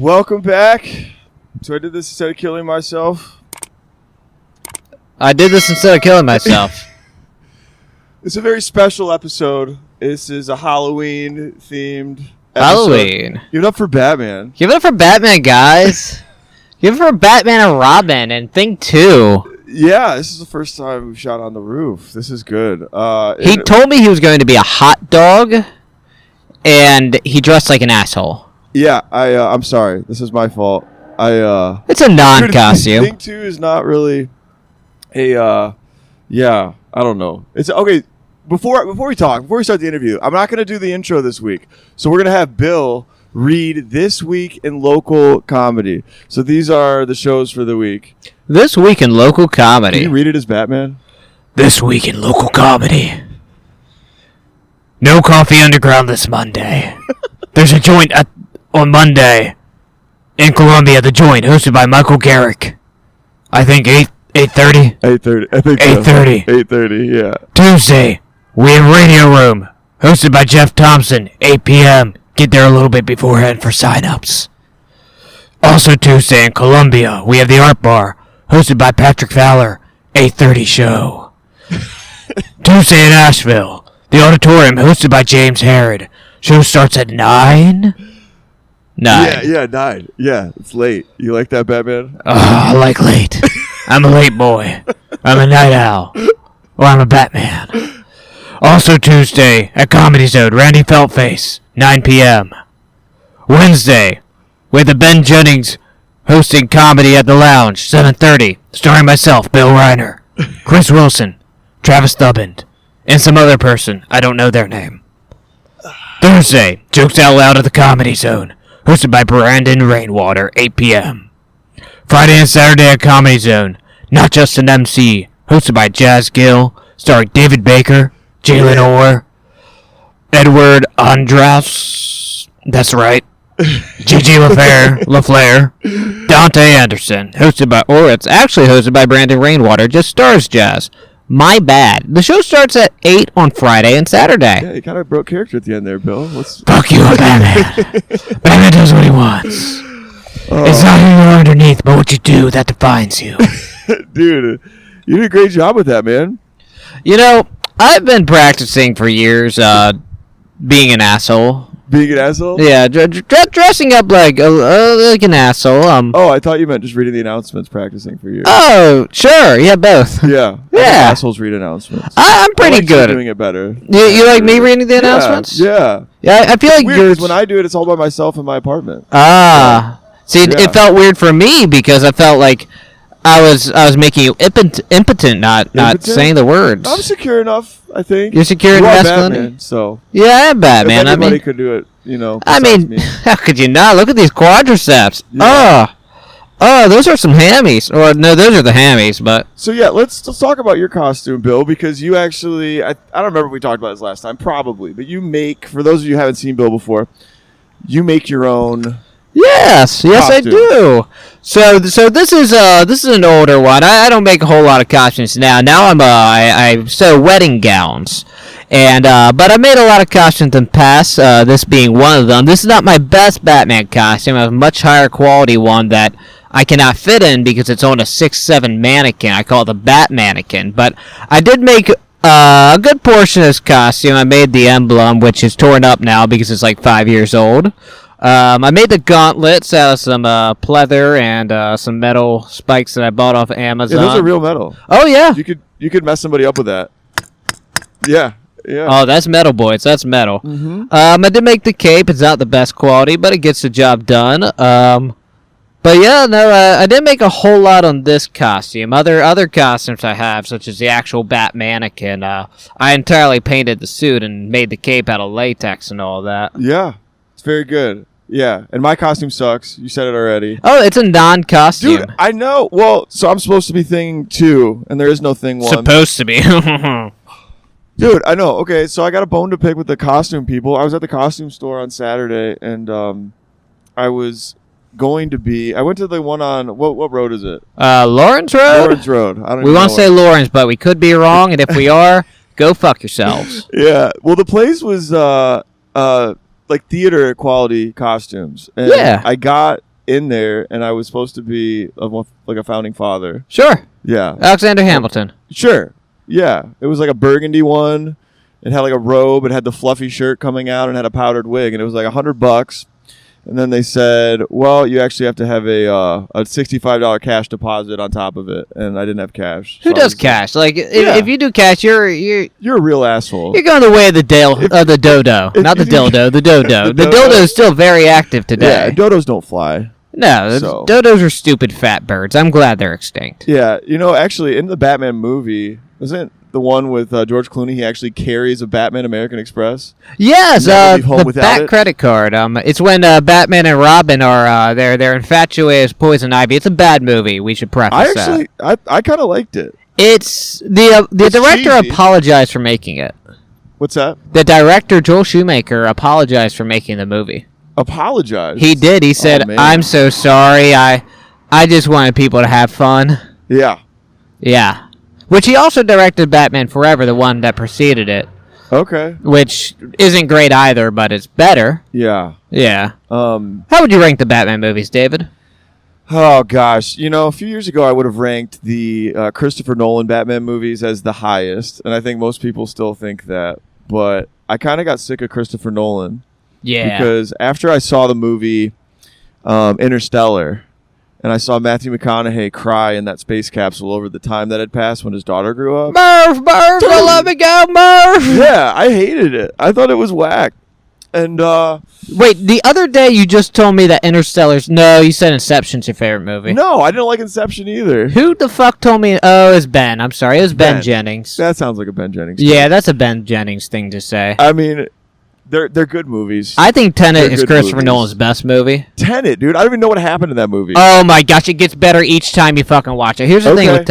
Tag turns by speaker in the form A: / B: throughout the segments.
A: Welcome back. So I did this instead of killing myself.
B: I did this instead of killing myself.
A: It's a very special episode. This is a Halloween-themed episode.
B: Halloween.
A: Give it up for Batman.
B: Give it up for Batman, guys. Give it for Batman and Robin and Thing 2.
A: Yeah, this is the first time we've shot on the roof. This is good.
B: He told me he was going to be a hot dog, and he dressed like an asshole.
A: Yeah, I'm sorry. This is my fault.
B: It's a non-costume.
A: Thing 2 is not really a, yeah, I don't know. It's okay. Before we start the interview, I'm not going to do the intro this week. So we're going to have Bill read This Week in Local Comedy. So these are the shows for the week.
B: This Week in Local Comedy.
A: Can you read it as Batman?
B: This Week in Local Comedy. No coffee underground this Monday. There's a joint on Monday in Columbia, The Joint, hosted by Michael Garrick. I think 8:30?
A: 8:30. I think
B: 8:30.
A: 8:30, yeah.
B: Tuesday, we have Radio Room, hosted by Jeff Thompson, 8 p.m. Get there a little bit beforehand for sign-ups. Also Tuesday in Columbia, we have the Art Bar, hosted by Patrick Fowler, 8:30 show. Tuesday in Asheville, the Auditorium, hosted by James Harrod. Show starts at 9? 9.
A: Yeah, 9. Yeah, it's late. You like that, Batman?
B: I like late. I'm a late boy. I'm a night owl. Or I'm a Batman. Also Tuesday, at Comedy Zone, Randy Feltface, 9 p.m. Wednesday, with the Ben Jennings hosting Comedy at the Lounge, 7:30, starring myself, Bill Riner, Chris Wilson, Travis Thubband, and some other person. I don't know their name. Thursday, Jokes Out Loud at the Comedy Zone, hosted by Brandon Rainwater, 8 p.m. Friday and Saturday at Comedy Zone, Not Just an MC, hosted by Jazz Gill, starring David Baker, Jalen Orr, Edward Andras, that's right, Gigi LaFleur, Dante Anderson, it's actually hosted by Brandon Rainwater, just stars Jazz. My bad. The show starts at 8 on Friday and Saturday.
A: Yeah, you kind of broke character at the end there, Bill.
B: Fuck you, Batman. Batman does what he wants. It's not who you are underneath, but what you do that defines you.
A: Dude, you did a great job with that, man.
B: You know, I've been practicing for years being an asshole.
A: Being an asshole?
B: Yeah, dressing up like an asshole.
A: Oh, I thought you meant just reading the announcements, practicing for years.
B: Oh, sure. Yeah, both.
A: Yeah.
B: Yeah.
A: Assholes read announcements.
B: I'm pretty good
A: at doing it better.
B: You like me reading the announcements?
A: Yeah.
B: Yeah, I feel like
A: weird, when I do it, it's all by myself in my apartment.
B: See, it felt weird for me because I felt like I was making you impotent, not saying the words.
A: I'm secure enough, I think.
B: You're secure in masculinity?
A: Batman, so.
B: Yeah, I'm Batman.
A: If anybody could do it, you know. Me.
B: How could you not? Look at these quadriceps.
A: Yeah.
B: Oh, those are some hammies. Or no, those are the hammies, but.
A: So yeah, let's talk about your costume, Bill, because you actually, I don't remember if we talked about this last time, probably, but you make, for those of you who haven't seen Bill before, you make your own.
B: Yes, costume. I do. So this is an older one. I don't make a whole lot of costumes now. Now I sew wedding gowns, and but I made a lot of costumes in the past. This being one of them. This is not my best Batman costume. I have a much higher quality one that I cannot fit in because it's on a 6'7" mannequin. I call it the Bat Mannequin. But I did make a good portion of this costume. I made the emblem, which is torn up now because it's like 5 years old. I made the gauntlets out of some pleather and some metal spikes that I bought off Amazon.
A: Yeah, those are real metal.
B: Oh yeah,
A: you could mess somebody up with that. Yeah.
B: Oh, that's metal, boys. That's metal.
A: Mm-hmm.
B: I did make the cape. It's not the best quality, but it gets the job done. But yeah, no, I didn't make a whole lot on this costume. Other costumes I have, such as the actual Bat Mannequin, I entirely painted the suit and made the cape out of latex and all that.
A: Yeah, it's very good. Yeah, and my costume sucks. You said it already.
B: Oh, it's a non-costume.
A: Dude, I know. Well, so I'm supposed to be Thing 2, and there is no Thing 1.
B: Supposed to be.
A: Dude, I know. Okay, so I got a bone to pick with the costume people. I was at the costume store on Saturday, and I was going to be. I went to the one on what road is it?
B: Lawrence Road.
A: Lawrence Road. I don't.
B: We want to say Lawrence, but we could be wrong, and if we are, go fuck yourselves.
A: Yeah. Well, the place was like theater quality costumes. And
B: yeah.
A: I got in there, and I was supposed to be like a founding father.
B: Sure.
A: Yeah.
B: Alexander Hamilton.
A: Sure. Yeah. It was like a burgundy one. It had like a robe. It had the fluffy shirt coming out and had a powdered wig, and it was like $100. And then they said, well, you actually have to have a $65 cash deposit on top of it. And I didn't have cash.
B: Who does cash? Like, if you do cash, you're
A: a real asshole.
B: You're going the way of the the dodo. Not the dildo, the dodo. The dodo is still very active today.
A: Yeah, dodos don't fly.
B: No, dodos are stupid fat birds. I'm glad they're extinct.
A: Yeah, actually, in the Batman movie, isn't the one with George Clooney, he actually carries a Batman American Express?
B: Yes, the Bat credit card. It's when Batman and Robin are they're infatuated with Poison Ivy. It's a bad movie. We should preface that.
A: I kind of liked it.
B: It's the director
A: cheesy.
B: Apologized for making it.
A: What's that?
B: The director Joel Schumacher apologized for making the movie.
A: Apologized?
B: He did. He said, "I'm so sorry. I just wanted people to have fun."
A: Yeah.
B: Yeah. Which he also directed Batman Forever, the one that preceded it.
A: Okay.
B: Which isn't great either, but it's better.
A: Yeah.
B: Yeah. How would you rank the Batman movies, David?
A: Oh, gosh. A few years ago, I would have ranked the Christopher Nolan Batman movies as the highest, and I think most people still think that. But I kind of got sick of Christopher Nolan.
B: Yeah.
A: Because after I saw the movie Interstellar, and I saw Matthew McConaughey cry in that space capsule over the time that had passed when his daughter grew up.
B: Murph, don't let me go, Murph!
A: Yeah, I hated it. I thought it was whack. And,
B: wait, the other day you just told me that Interstellar's... No, you said Inception's your favorite movie.
A: No, I didn't like Inception either.
B: Who the fuck told me... Oh, it was Ben. I'm sorry. It was Ben Jennings.
A: That sounds like a Ben Jennings
B: thing. Yeah, that's a Ben Jennings thing to say.
A: I mean... They're good movies.
B: I think Tenet is Christopher Nolan's best movie.
A: Tenet, dude. I don't even know what happened in that movie.
B: Oh my gosh, it gets better each time you fucking watch it. Here's the thing with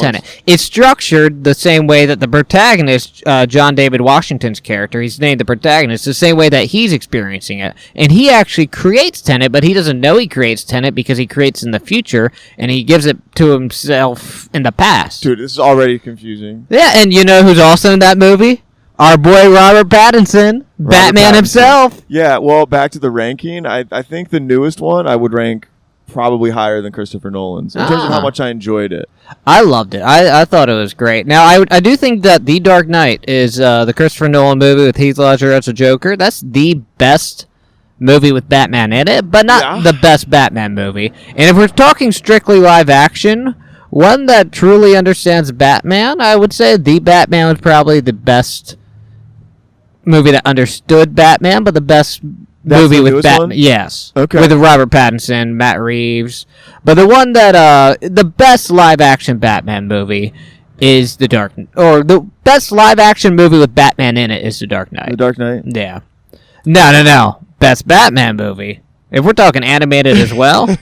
B: Tenet. It's structured the same way that the protagonist, John David Washington's character, he's named the protagonist, the same way that he's experiencing it. And he actually creates Tenet, but he doesn't know he creates Tenet because he creates in the future, and he gives it to himself in the past.
A: Dude, this is already confusing.
B: Yeah, and you know who's also in that movie? Our boy Robert Pattinson, Batman himself.
A: Yeah, well, back to the ranking. I think the newest one I would rank probably higher than Christopher Nolan's in terms of how much I enjoyed it.
B: I loved it. I thought it was great. Now, I do think that The Dark Knight is the Christopher Nolan movie with Heath Ledger as a Joker. That's the best movie with Batman in it, but not the best Batman movie. And if we're talking strictly live action, one that truly understands Batman, I would say The Batman was probably the best movie that understood Batman, but the best movie with Batman. Yes.
A: Okay.
B: With Robert Pattinson, Matt Reeves. But the one that, the best live action Batman movie is the best live action movie with Batman in it is The Dark Knight.
A: The Dark Knight?
B: Yeah. No. Best Batman movie. If we're talking animated as well,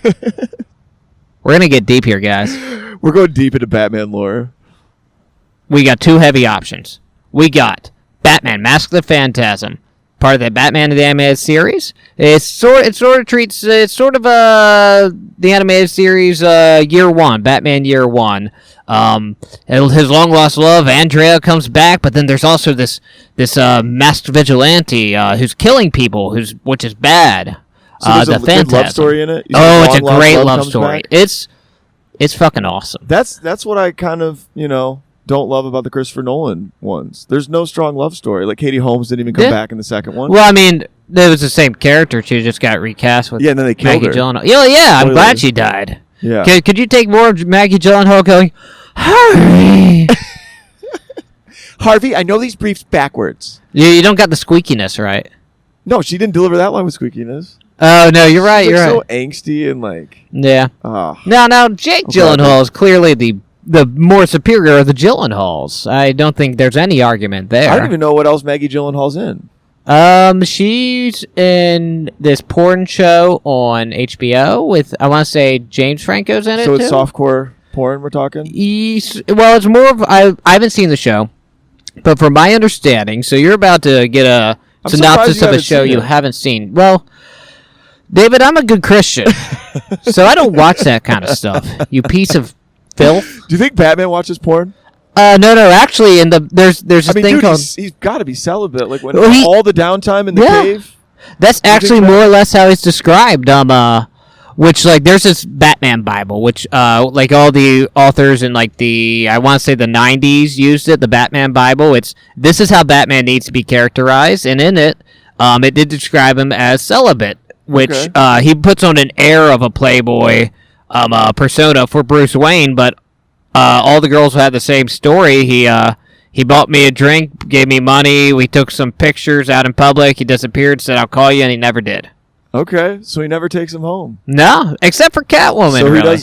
B: we're going to get deep here, guys.
A: We're going deep into Batman lore.
B: We got two heavy options. We got Batman: Mask of the Phantasm, part of the Batman the Animated Series. It's sort of the animated series Year One, Batman Year One. His long lost love Andrea comes back, but then there's also this masked vigilante who's killing people, which is bad.
A: So there's a good love story in it.
B: It's a great love story. It's fucking awesome.
A: That's what I kind of don't love about the Christopher Nolan ones. There's no strong love story. Like Katie Holmes didn't even come back in the second one.
B: Well, I mean, it was the same character. She just got recast with
A: and then they killed
B: Maggie
A: her.
B: Gyllenhaal. Yeah, I'm glad she died.
A: Yeah.
B: Could you take more of Maggie Gyllenhaal going, Harvey?
A: Harvey, I know these briefs backwards.
B: You don't got the squeakiness right.
A: No, she didn't deliver that line with squeakiness.
B: Oh, no, you're right. You're
A: so angsty and like...
B: Yeah.
A: Oh.
B: Now, Jake Gyllenhaal is clearly the more superior of the Gyllenhaals. I don't think there's any argument there.
A: I don't even know what else Maggie Gyllenhaal's in.
B: She's in this porn show on HBO with, I want to say, James Franco's in it,
A: so it's softcore porn we're talking?
B: Well, it's more of, I haven't seen the show, but from my understanding, so you're about to get a synopsis of a show you haven't seen. Well, David, I'm a good Christian, so I don't watch that kind of stuff, you piece of filth.
A: Do you think Batman watches porn?
B: No. Actually, there's a thing called.
A: He's got to be celibate. Like when all the downtime in the cave.
B: That's actually more or less how he's described. which like there's this Batman Bible, which like all the authors in like I want to say the 90s used it. The Batman Bible. This is how Batman needs to be characterized, and in it, it did describe him as celibate, which he puts on an air of a playboy persona for Bruce Wayne, but all the girls had the same story. He bought me a drink, gave me money. We took some pictures out in public. He disappeared, said, I'll call you, and he never did.
A: Okay, so he never takes him home.
B: No, except for Catwoman,
A: so
B: really.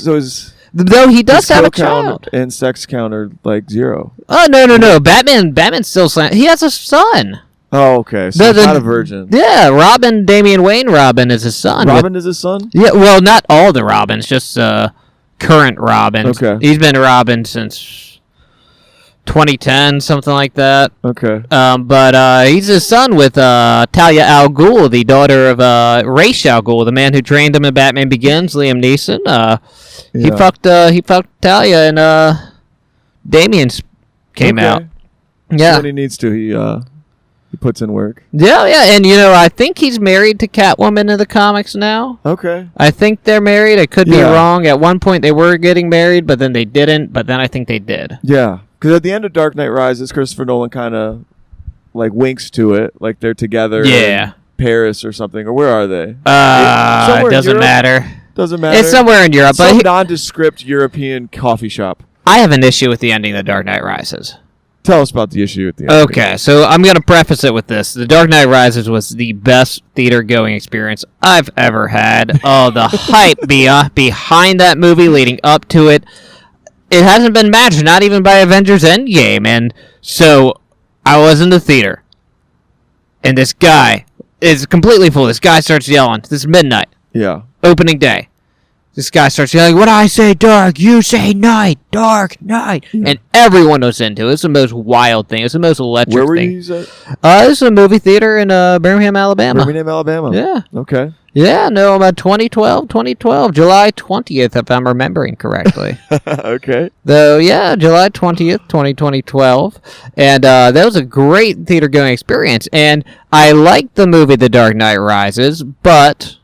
A: Though
B: he does have a child.
A: And sex count are like 0.
B: Oh, no. Batman's still... He has a son.
A: Oh, okay. So he's not a virgin.
B: Yeah, Damian Wayne Robin is his son.
A: Robin is his son?
B: Yeah, well, not all the Robins, just current Robin.
A: Okay.
B: He's been Robin since 2010, something like that.
A: Okay.
B: But he's his son with Talia al Ghul, the daughter of Ra's al Ghul, the man who trained him in Batman Begins, Liam Neeson. He fucked Talia, and Damian came out. Yeah.
A: So when he needs to, he puts in work.
B: Yeah, and I think he's married to Catwoman in the comics now.
A: Okay.
B: I think they're married. I could be wrong. At one point they were getting married, but then they didn't. But then I think they did.
A: Yeah. Because at the end of Dark Knight Rises, Christopher Nolan kind of like winks to it, like they're together in Paris or something. Or where are they?
B: It doesn't matter.
A: Doesn't matter.
B: It's somewhere in Europe.
A: Some nondescript European coffee shop.
B: I have an issue with the ending of The Dark Knight Rises.
A: Tell us about the issue at the end.
B: Okay, so I'm going to preface it with this. The Dark Knight Rises was the best theater-going experience I've ever had. Oh, the hype behind that movie leading up to it. It hasn't been matched, not even by Avengers Endgame. And so I was in the theater, and this guy is completely full. This guy starts yelling. This is midnight.
A: Yeah.
B: Opening day. This guy starts yelling, when I say dark, you say night. Dark night. Yeah. And everyone was into it. It's the most wild thing. It's the most electric thing.
A: Where were you at?
B: This is a movie theater in Birmingham, Alabama.
A: Birmingham, Alabama.
B: Yeah.
A: Okay.
B: Yeah, no, about 2012, July 20th, if I'm remembering correctly.
A: Okay.
B: Though, yeah, July 20th, 2012. And that was a great theater-going experience. And I liked the movie The Dark Knight Rises, but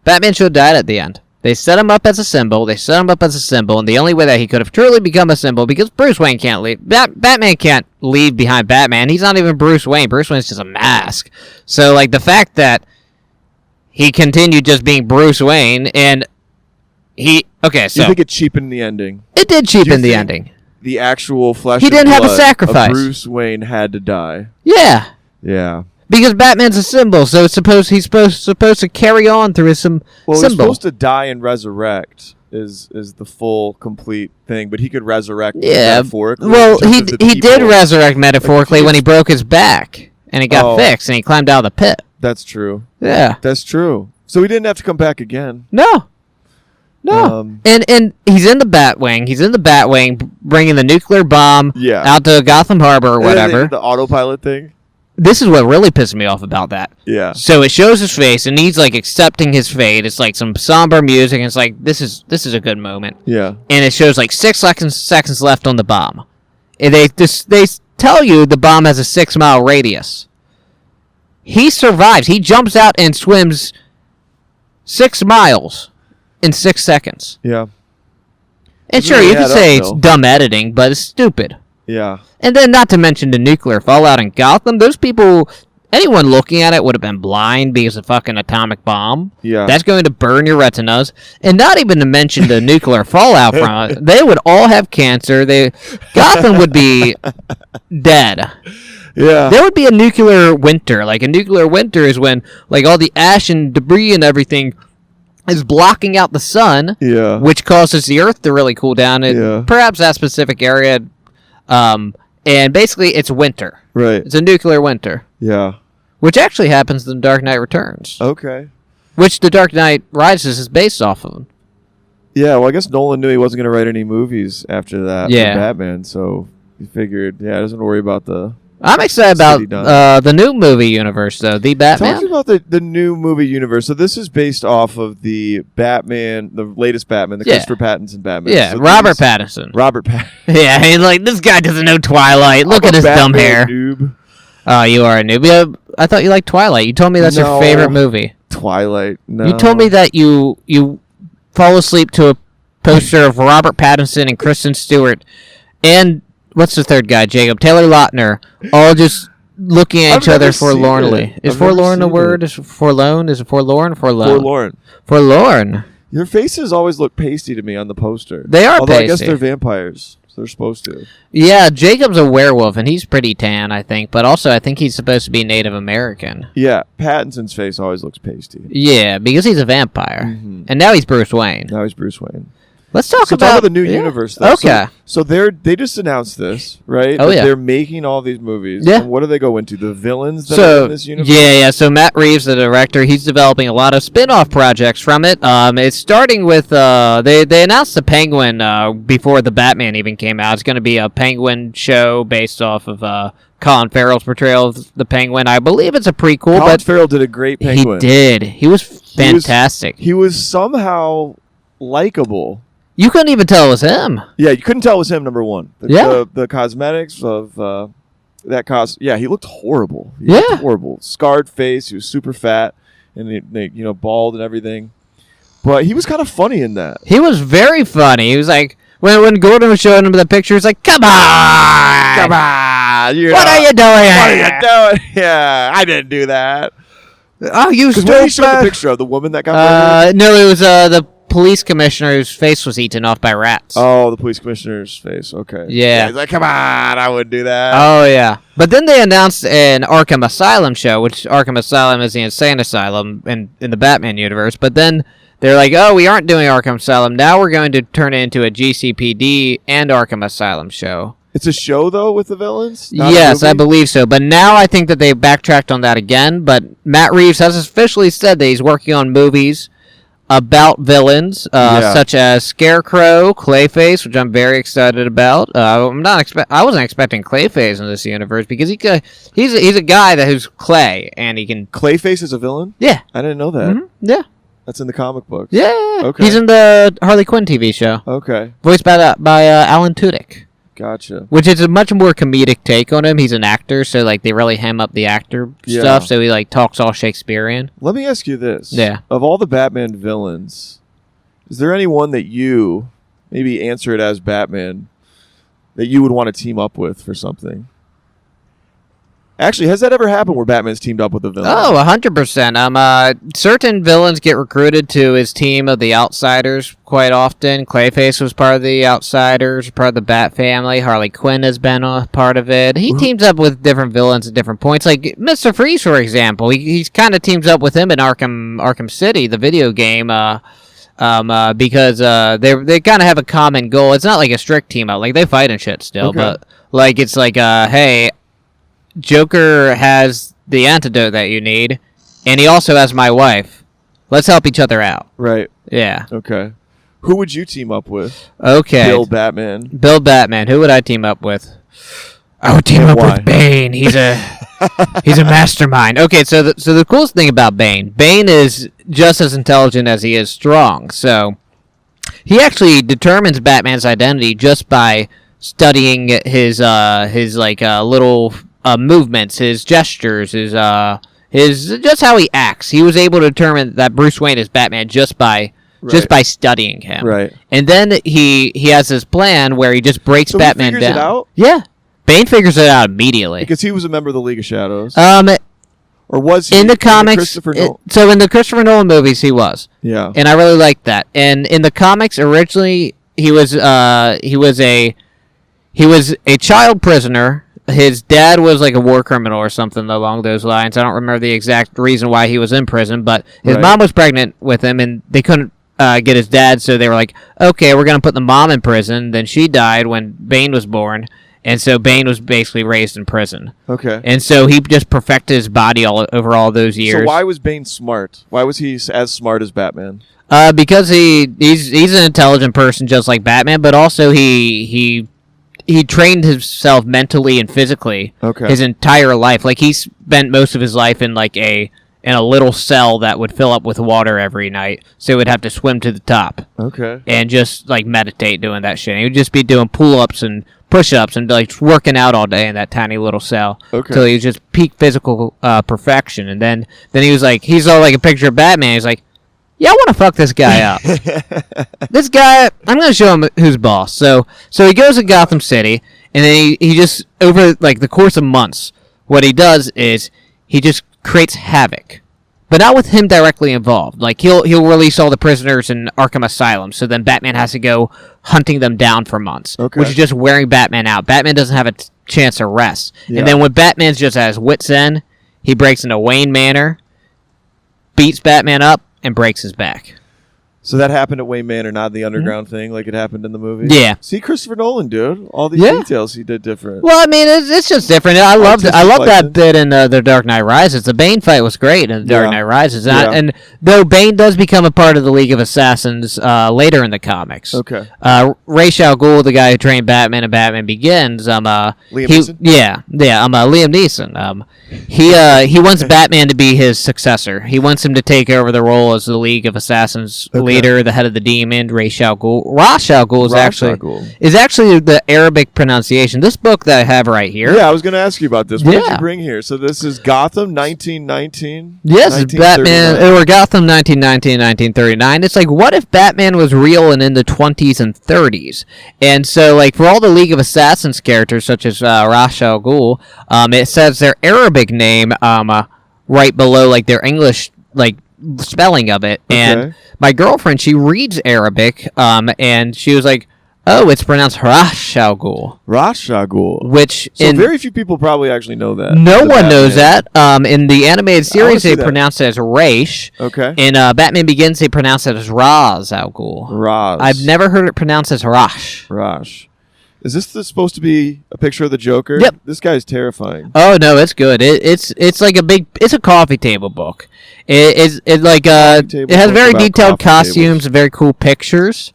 B: Batman should have died at the end. They set him up as a symbol. And the only way that he could have truly become a symbol, because Bruce Wayne can't leave. Batman can't leave behind Batman. He's not even Bruce Wayne. Bruce Wayne's just a mask. So, like, the fact that he continued just being Bruce Wayne, and okay, so...
A: You think it cheapened the ending?
B: It did cheapen the ending.
A: The actual flesh
B: He didn't have a sacrifice.
A: Of Bruce Wayne had to die.
B: Yeah.
A: Yeah.
B: Because Batman's a symbol, so he's supposed to carry on through his symbol.
A: Well, he's supposed to die and resurrect is the full, complete thing, but he could resurrect metaphorically.
B: Well, he did resurrect metaphorically when he broke his back, and he got fixed, and he climbed out of the pit.
A: That's true.
B: Yeah.
A: That's true. So he didn't have to come back again.
B: No. And he's in the Batwing. He's in the Batwing bringing the nuclear bomb out to Gotham Harbor or whatever.
A: The autopilot thing.
B: This is what really pissed me off about that.
A: Yeah.
B: So it shows his face, and he's like accepting his fate. It's like some somber music, and it's like this is a good moment.
A: Yeah.
B: And it shows like 6 seconds left on the bomb. And they tell you the bomb has a 6-mile radius. He survives. He jumps out and swims 6 miles in 6 seconds.
A: Yeah.
B: And sure, you can say it's dumb editing, but it's stupid.
A: Yeah.
B: And then not to mention the nuclear fallout in Gotham. Those people, anyone looking at it would have been blind because of fucking atomic bomb.
A: Yeah.
B: That's going to burn your retinas. And not even to mention the nuclear fallout from it. They would all have cancer. Gotham would be dead.
A: Yeah.
B: There would be a nuclear winter. Like, a nuclear winter is when, like, all the ash and debris and everything is blocking out the sun.
A: Yeah.
B: Which causes the earth to really cool down. And perhaps that specific area... and basically it's winter.
A: Right.
B: It's a nuclear winter.
A: Yeah.
B: Which actually happens in The Dark Knight Returns.
A: Okay.
B: Which The Dark Knight Rises is based off of.
A: Yeah, well, I guess Nolan knew he wasn't going to write any movies after that for Batman, so he figured, doesn't worry about the...
B: I'm excited about the new movie universe, though. The Batman.
A: Talking about the new movie universe. So this is based off of the Batman, the latest Batman, the Christopher Pattinson Batman.
B: Yeah,
A: so
B: Robert Pattinson. Yeah, he's like, this guy doesn't know Twilight. Look at his dumb hair.
A: Noob.
B: Oh, you are a noob. Yeah, I thought you liked Twilight. You told me that's your favorite movie.
A: Twilight. No.
B: You told me that you fall asleep to a poster of Robert Pattinson and Kristen Stewart and what's the third guy? Jacob Taylor Lautner, all just looking at each other forlornly. Is forlorn a word? Is forlorn? Is it forlorn?
A: Forlorn.
B: Forlorn.
A: Your faces always look pasty to me on the poster.
B: They are
A: Although
B: pasty.
A: I guess they're vampires. So they're supposed to.
B: Yeah, Jacob's a werewolf, and he's pretty tan, I think. But also, I think he's supposed to be Native American.
A: Yeah, Pattinson's face always looks pasty.
B: Yeah, because he's a vampire.
A: Mm-hmm.
B: And now he's Bruce Wayne.
A: Now he's Bruce Wayne.
B: Let's talk about
A: the new universe, though.
B: Okay.
A: So they just announced this, right?
B: Oh, yeah.
A: They're making all these movies.
B: Yeah.
A: And what do they go into? The villains that are in this universe?
B: Yeah. So Matt Reeves, the director, he's developing a lot of spin-off projects from it. It's starting with they announced the Penguin before the Batman even came out. It's going to be a Penguin show based off of Colin Farrell's portrayal of the Penguin. I believe it's a prequel.
A: Colin Farrell did a great Penguin.
B: He did. He was fantastic.
A: He was somehow likable.
B: You couldn't even tell it was him.
A: Yeah, you couldn't tell it was him, number one. The cosmetics of that yeah, he looked horrible. He looked horrible. Scarred face. He was super fat and bald and everything. But he was kind of funny in that.
B: He was very funny. He was like, when Gordon was showing him the picture, he's like, come on!
A: Come on!
B: What are you doing?
A: What are you doing? Yeah, I didn't do that.
B: Oh, you stupid!
A: What did he show the picture of? The woman that got murdered?
B: No, it was the police commissioner whose face was eaten off by rats.
A: Oh, the police commissioner's face. Okay.
B: Yeah.
A: He's like, come on, I wouldn't do that.
B: Oh, yeah. But then they announced an Arkham Asylum show, which Arkham Asylum is the insane asylum in the Batman universe. But then they're like, oh, we aren't doing Arkham Asylum. Now we're going to turn it into a GCPD and Arkham Asylum show.
A: It's a show, though, with the villains?
B: Yes, I believe so. But now I think that they backtracked on that again. But Matt Reeves has officially said that he's working on movies about villains, such as Scarecrow, Clayface, which I'm very excited about. I wasn't expecting Clayface in this universe because he's a guy who's Clay and he can.
A: Clayface is a villain?
B: Yeah,
A: I didn't know that.
B: Mm-hmm. Yeah,
A: that's in the comic books.
B: Yeah,
A: okay.
B: He's in the Harley Quinn TV show.
A: Okay,
B: voiced by Alan Tudyk.
A: Gotcha.
B: Which is a much more comedic take on him. He's an actor, so like they really ham up the actor stuff. So he like talks all Shakespearean.
A: Let me ask you this:
B: Yeah,
A: of all the Batman villains, is there anyone that you maybe answer it as Batman that you would want to team up with for something? Actually, has that ever happened where Batman's teamed up with a villain?
B: Oh, 100%. Certain villains get recruited to his team of the Outsiders quite often. Clayface was part of the Outsiders, part of the Bat family. Harley Quinn has been a part of it. He teams up with different villains at different points. Like Mr. Freeze, for example. He kind of teams up with him in Arkham City, the video game, because they kind of have a common goal. It's not like a strict team up. Like, they fight and shit still, but like it's like, hey, Joker has the antidote that you need, and he also has my wife. Let's help each other out.
A: Right.
B: Yeah.
A: Okay. Who would you team up with?
B: Okay.
A: Bill Batman.
B: Bill Batman. Who would I team up with? I would team up with Bane. He's a mastermind. Okay, so the coolest thing about Bane is just as intelligent as he is strong. So he actually determines Batman's identity just by studying his little movements, his gestures, his just how he acts. He was able to determine that Bruce Wayne is Batman just by studying him.
A: Right.
B: And then he has this plan where he just breaks Batman
A: he
B: down.
A: It out?
B: Yeah. Bane figures it out immediately.
A: Because he was a member of the League of Shadows. Or was he?
B: In the comics, in the Christopher Nolan movies, he was.
A: Yeah.
B: And I really liked that. And in the comics, originally, he was a child prisoner. His dad was like a war criminal or something along those lines. I don't remember the exact reason why he was in prison, but his mom was pregnant with him, and they couldn't get his dad, so they were like, okay, we're going to put the mom in prison. Then she died when Bane was born, and so Bane was basically raised in prison.
A: Okay.
B: And so he just perfected his body over all those years.
A: So why was Bane smart? Why was he as smart as Batman?
B: Because he's an intelligent person just like Batman, but also he trained himself mentally and physically his entire life. Like, he spent most of his life in like a in a little cell that would fill up with water every night, so he would have to swim to the top.
A: Okay.
B: And just like meditate doing that shit. He would just be doing pull-ups and push-ups and like working out all day in that tiny little cell.
A: Okay.
B: Till he was just peak physical perfection. And then he was like, he saw like a picture of Batman. He's like, yeah, I want to fuck this guy up. This guy, I'm going to show him who's boss. So he goes to Gotham City, and then he just, over like the course of months, what he does is he just creates havoc. But not with him directly involved. Like, he'll release all the prisoners in Arkham Asylum, so then Batman has to go hunting them down for months.
A: Okay.
B: Which is just wearing Batman out. Batman doesn't have a chance to rest.
A: Yeah.
B: And then when Batman's just at his wit's end, he breaks into Wayne Manor, beats Batman up, and breaks his back.
A: So that happened at Wayne Manor, not the underground thing like it happened in the movie?
B: Yeah.
A: See, Christopher Nolan, dude. All these
B: Yeah.
A: details he did different.
B: Well, I mean, it's just different. I love that
A: license.
B: bit in The Dark Knight Rises. The Bane fight was great in The Dark
A: Yeah.
B: Knight Rises.
A: Yeah.
B: And though Bane does become a part of the League of Assassins later in the comics.
A: Okay.
B: Ra's al Ghul, the guy who trained Batman in Batman Begins,
A: Liam Neeson?
B: Liam Neeson. He wants Batman to be his successor. He wants him to take over the role as the League of Assassins leader, the head of the demon, Ra's al Ghul. Ra's al Ghul is actually the Arabic pronunciation. This book that I have right here.
A: Yeah, I was going to ask you about this. What did
B: Yeah.
A: you bring here? So this is Gotham 1919?
B: Yes, it's Batman, or Gotham 1919, 1939. It's like, what if Batman was real and in the 20s and 30s? And so, like, for all the League of Assassins characters, such as Ra's al Ghul, it says their Arabic name right below, like, their English, like, spelling of it.
A: Okay.
B: And my girlfriend, she reads Arabic, and she was like, oh, it's pronounced Ra's al Ghul.
A: Ra's al Ghul.
B: Which
A: So very few people probably actually know that.
B: no
A: The
B: one knows
A: Batman.
B: that. In the animated series,
A: see
B: they
A: that.
B: pronounce it as Raish.
A: Okay.
B: In Batman Begins, they pronounce it as Ra's al Ghul.
A: Raz.
B: I've never heard it pronounced as Rash.
A: Rash. Is this supposed to be a picture of the Joker?
B: Yep.
A: This guy's terrifying.
B: Oh no, it's good. It's like it's a coffee table book. It has
A: book
B: very
A: about
B: detailed
A: coffee
B: costumes, very cool pictures,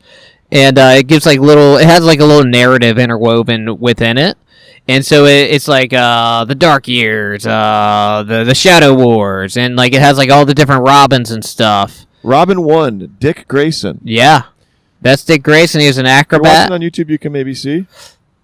B: and it gives like it has like a little narrative interwoven within it. And so it's like the Dark Years, the Shadow Wars, and like it has like all the different Robins and stuff.
A: Robin 1, Dick Grayson.
B: Yeah, that's Dick Grayson. He was an
A: If you're
B: acrobat.
A: watching on YouTube, you can maybe see.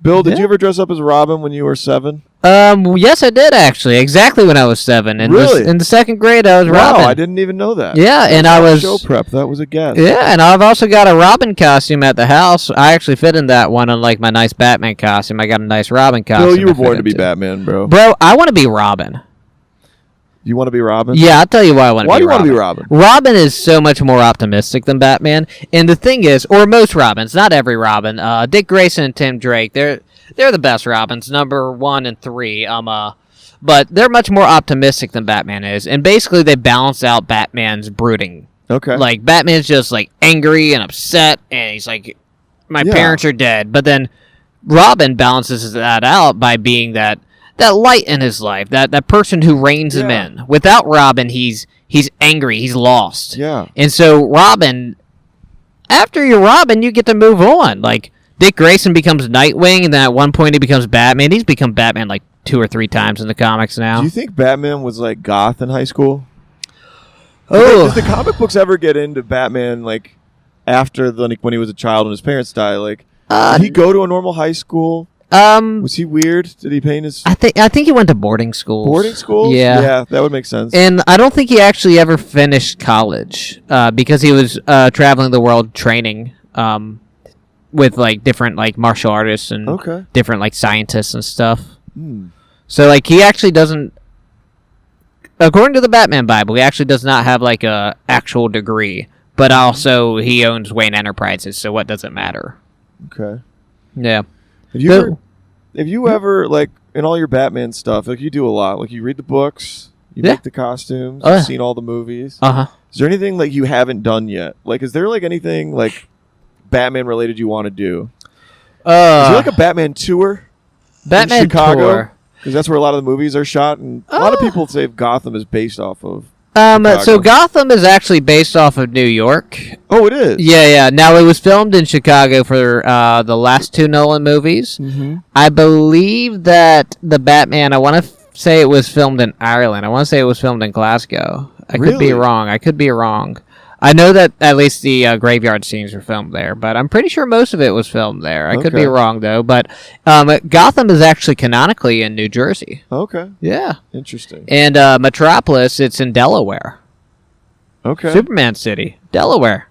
A: Bill, did you ever dress up as Robin when you were 7?
B: Yes, I did actually. Exactly when I was 7.
A: Really?
B: In the second grade, I was
A: Wow,
B: Robin.
A: I didn't even know that.
B: Yeah, and
A: That
B: I was
A: show prep. That was a guess.
B: Yeah, and I've also got a Robin costume at the house. I actually fit in that one, unlike my nice Batman costume. I got a nice Robin costume.
A: Bill, you were
B: fit
A: born to be
B: into.
A: Batman, bro.
B: Bro, I want to be Robin.
A: You want to be Robin?
B: Yeah, I'll tell you why I want to be Robin.
A: Why do you want to be Robin?
B: Robin is so much more optimistic than Batman. And the thing is, or most Robins, not every Robin, Dick Grayson and Tim Drake, they're the best Robins, number 1 and 3. But they're much more optimistic than Batman is. And basically they balance out Batman's brooding.
A: Okay.
B: Like, Batman's just, like, angry and upset, and he's like, my parents are dead. But then Robin balances that out by being that light in his life, that person who reins him in. Without Robin, he's angry, he's lost.
A: Yeah.
B: And so Robin, after you're Robin, you get to move on. Like, Dick Grayson becomes Nightwing, and then at one point he becomes Batman. He's become Batman like 2 or 3 times in the comics now.
A: Do you think Batman was like goth in high school?
B: Oh.
A: Did the comic books ever get into Batman like after when he was a child and his parents died? Like, did he go to a normal high school? Was he weird? Did he paint his
B: I think he went to boarding school.
A: boarding school?
B: Yeah.
A: Yeah, that would make sense.
B: And I don't think he actually ever finished college because he was traveling the world training with like different like martial artists and different like scientists and stuff. So like he actually doesn't, according to the Batman Bible, he actually does not have like a actual degree. But also he owns Wayne Enterprises, so what does it matter?
A: Okay.
B: Yeah.
A: Have you ever like in all your Batman stuff, like you do a lot, like you read the books, you make the costumes, you've seen all the movies. Is there anything like you haven't done yet? Like, is there like anything like Batman related you want to do? Is there like a Batman tour?
B: Batman
A: in Chicago?
B: tour.
A: Because that's where a lot of the movies are shot, and a lot of people say Gotham is based off of.
B: So Gotham is actually based off of New York.
A: Oh, it is?
B: Yeah. Now, it was filmed in Chicago for the last 2 Nolan movies.
A: Mm-hmm.
B: I believe that the Batman, I want to say it was filmed in Ireland. I want to say it was filmed in Glasgow. I could be wrong. I know that at least the graveyard scenes were filmed there, but I'm pretty sure most of it was filmed there. I could be wrong, though. But Gotham is actually canonically in New Jersey.
A: Okay.
B: Yeah.
A: Interesting.
B: And Metropolis, it's in Delaware.
A: Okay.
B: Superman City, Delaware.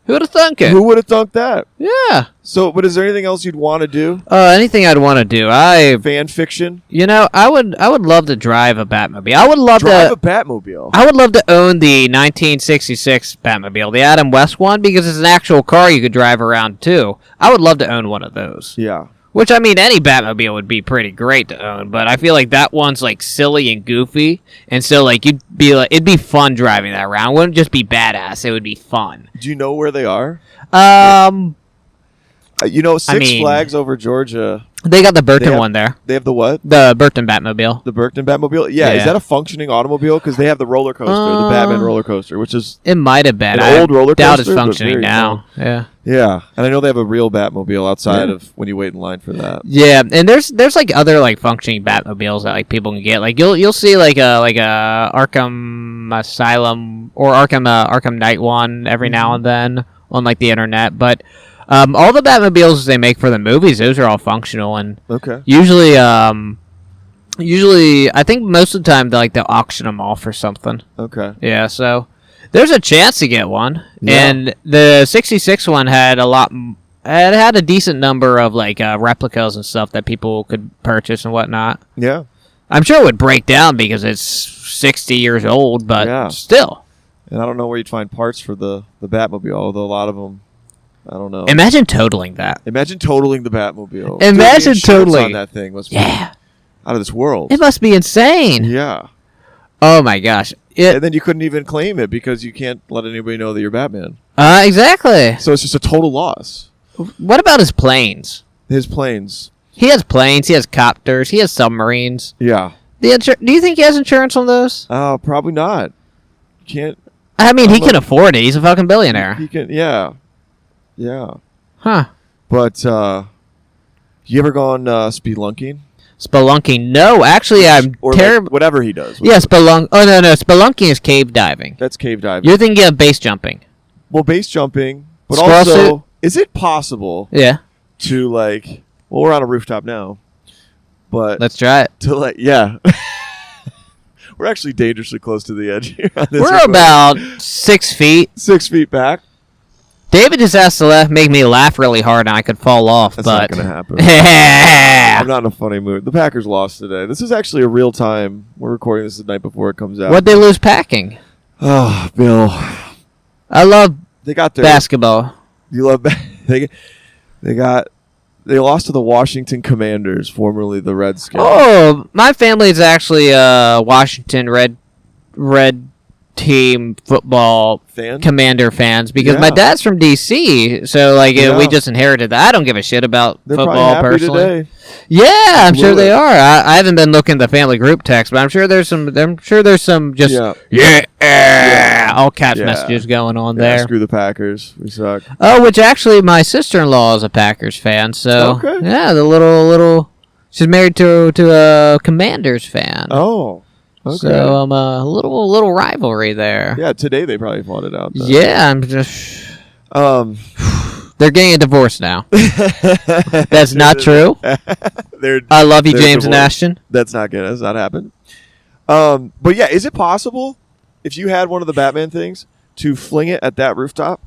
B: Who would have thunk it?
A: Who would have thunk that?
B: Yeah.
A: So, but is there anything else you'd want to do?
B: Anything I'd want to do.
A: Fan fiction?
B: I would love to drive a Batmobile. I would love
A: drive a Batmobile.
B: I would love to own the 1966 Batmobile, the Adam West one, because it's an actual car you could drive around too. I would love to own one of those.
A: Yeah.
B: Which, I mean, any Batmobile would be pretty great to own, but I feel like that one's, like, silly and goofy, and so, like, it'd be fun driving that around. It wouldn't just be badass, it would be fun.
A: Do you know where they are? Six Flags over Georgia.
B: They got the Burton one there.
A: They have the what?
B: The Burton Batmobile.
A: The Burton Batmobile? Yeah. Is that a functioning automobile? Because they have the roller coaster, the Batman roller coaster, which is...
B: It might have been.
A: An old roller coaster,
B: doubt it's functioning now. Yeah.
A: Yeah. And I know they have a real Batmobile outside of when you wait in line for that.
B: Yeah, and there's like other like functioning Batmobiles that like people can get. Like you'll see like a Arkham Asylum or Arkham Knight one every now and then on like the internet, but all the Batmobiles they make for the movies, those are all functional, and usually I think most of the time they'll auction them off or something.
A: Okay.
B: Yeah, so there's a chance to get one, and the 66 one had had a decent number of like replicas and stuff that people could purchase and whatnot.
A: Yeah.
B: I'm sure it would break down because it's 60 years old, but still.
A: And I don't know where you'd find parts for the Batmobile, although a lot of them. I don't know.
B: Imagine totaling that.
A: Imagine totaling the Batmobile.
B: Imagine totaling
A: on that thing. Must be out of this world.
B: It must be insane.
A: Yeah.
B: Oh my gosh.
A: And then you couldn't even claim it because you can't let anybody know that you're Batman.
B: Exactly.
A: So it's just a total loss.
B: What about his planes?
A: His planes.
B: He has planes. He has copters. He has submarines.
A: Yeah.
B: Do you think he has insurance on those?
A: Probably not. You can't.
B: I mean, he can afford it. He's a fucking billionaire.
A: He can. Yeah. Yeah.
B: Huh.
A: But you ever gone spelunking?
B: Spelunking? No, actually, I'm terrible.
A: Like whatever he does.
B: Yeah, spelunk. Oh no, spelunking is cave diving.
A: That's cave diving.
B: You're thinking of base jumping.
A: Well, base jumping, but
B: Squirrel
A: also,
B: suit?
A: Is it possible?
B: Yeah.
A: To like, well, we're on a rooftop now, but
B: let's try it.
A: To like, yeah. We're actually dangerously close to the edge here.
B: We're about 6 feet.
A: 6 feet back.
B: David just has to make me laugh really hard and I could fall off.
A: That's
B: not
A: going to happen. I'm not in a funny mood. The Packers lost today. This is actually a real time. We're recording this the night before it comes out.
B: What'd they lose packing?
A: Oh, Bill.
B: I love basketball.
A: You love They lost to the Washington Commanders, formerly the Redskins.
B: Oh, my family is actually Washington Red Team football Commander fans because my dad's from DC, so we just inherited that. I don't give a shit about football personally. Today. Yeah, I'm sure they are. I haven't been looking at the family group text, but I'm sure there's some just all caps messages going on there.
A: Screw the Packers, we suck.
B: Oh, which actually my sister-in-law is a Packers fan, so yeah, the little she's married to a Commanders fan.
A: Oh. Okay.
B: So I'm a little rivalry there.
A: Yeah, today they probably fought it out. Though.
B: Yeah, I'm just. They're getting a divorce now. That's not true. I love you, James and Ashton.
A: That's not good. That's not happened. But yeah, is it possible if you had one of the Batman things to fling it at that rooftop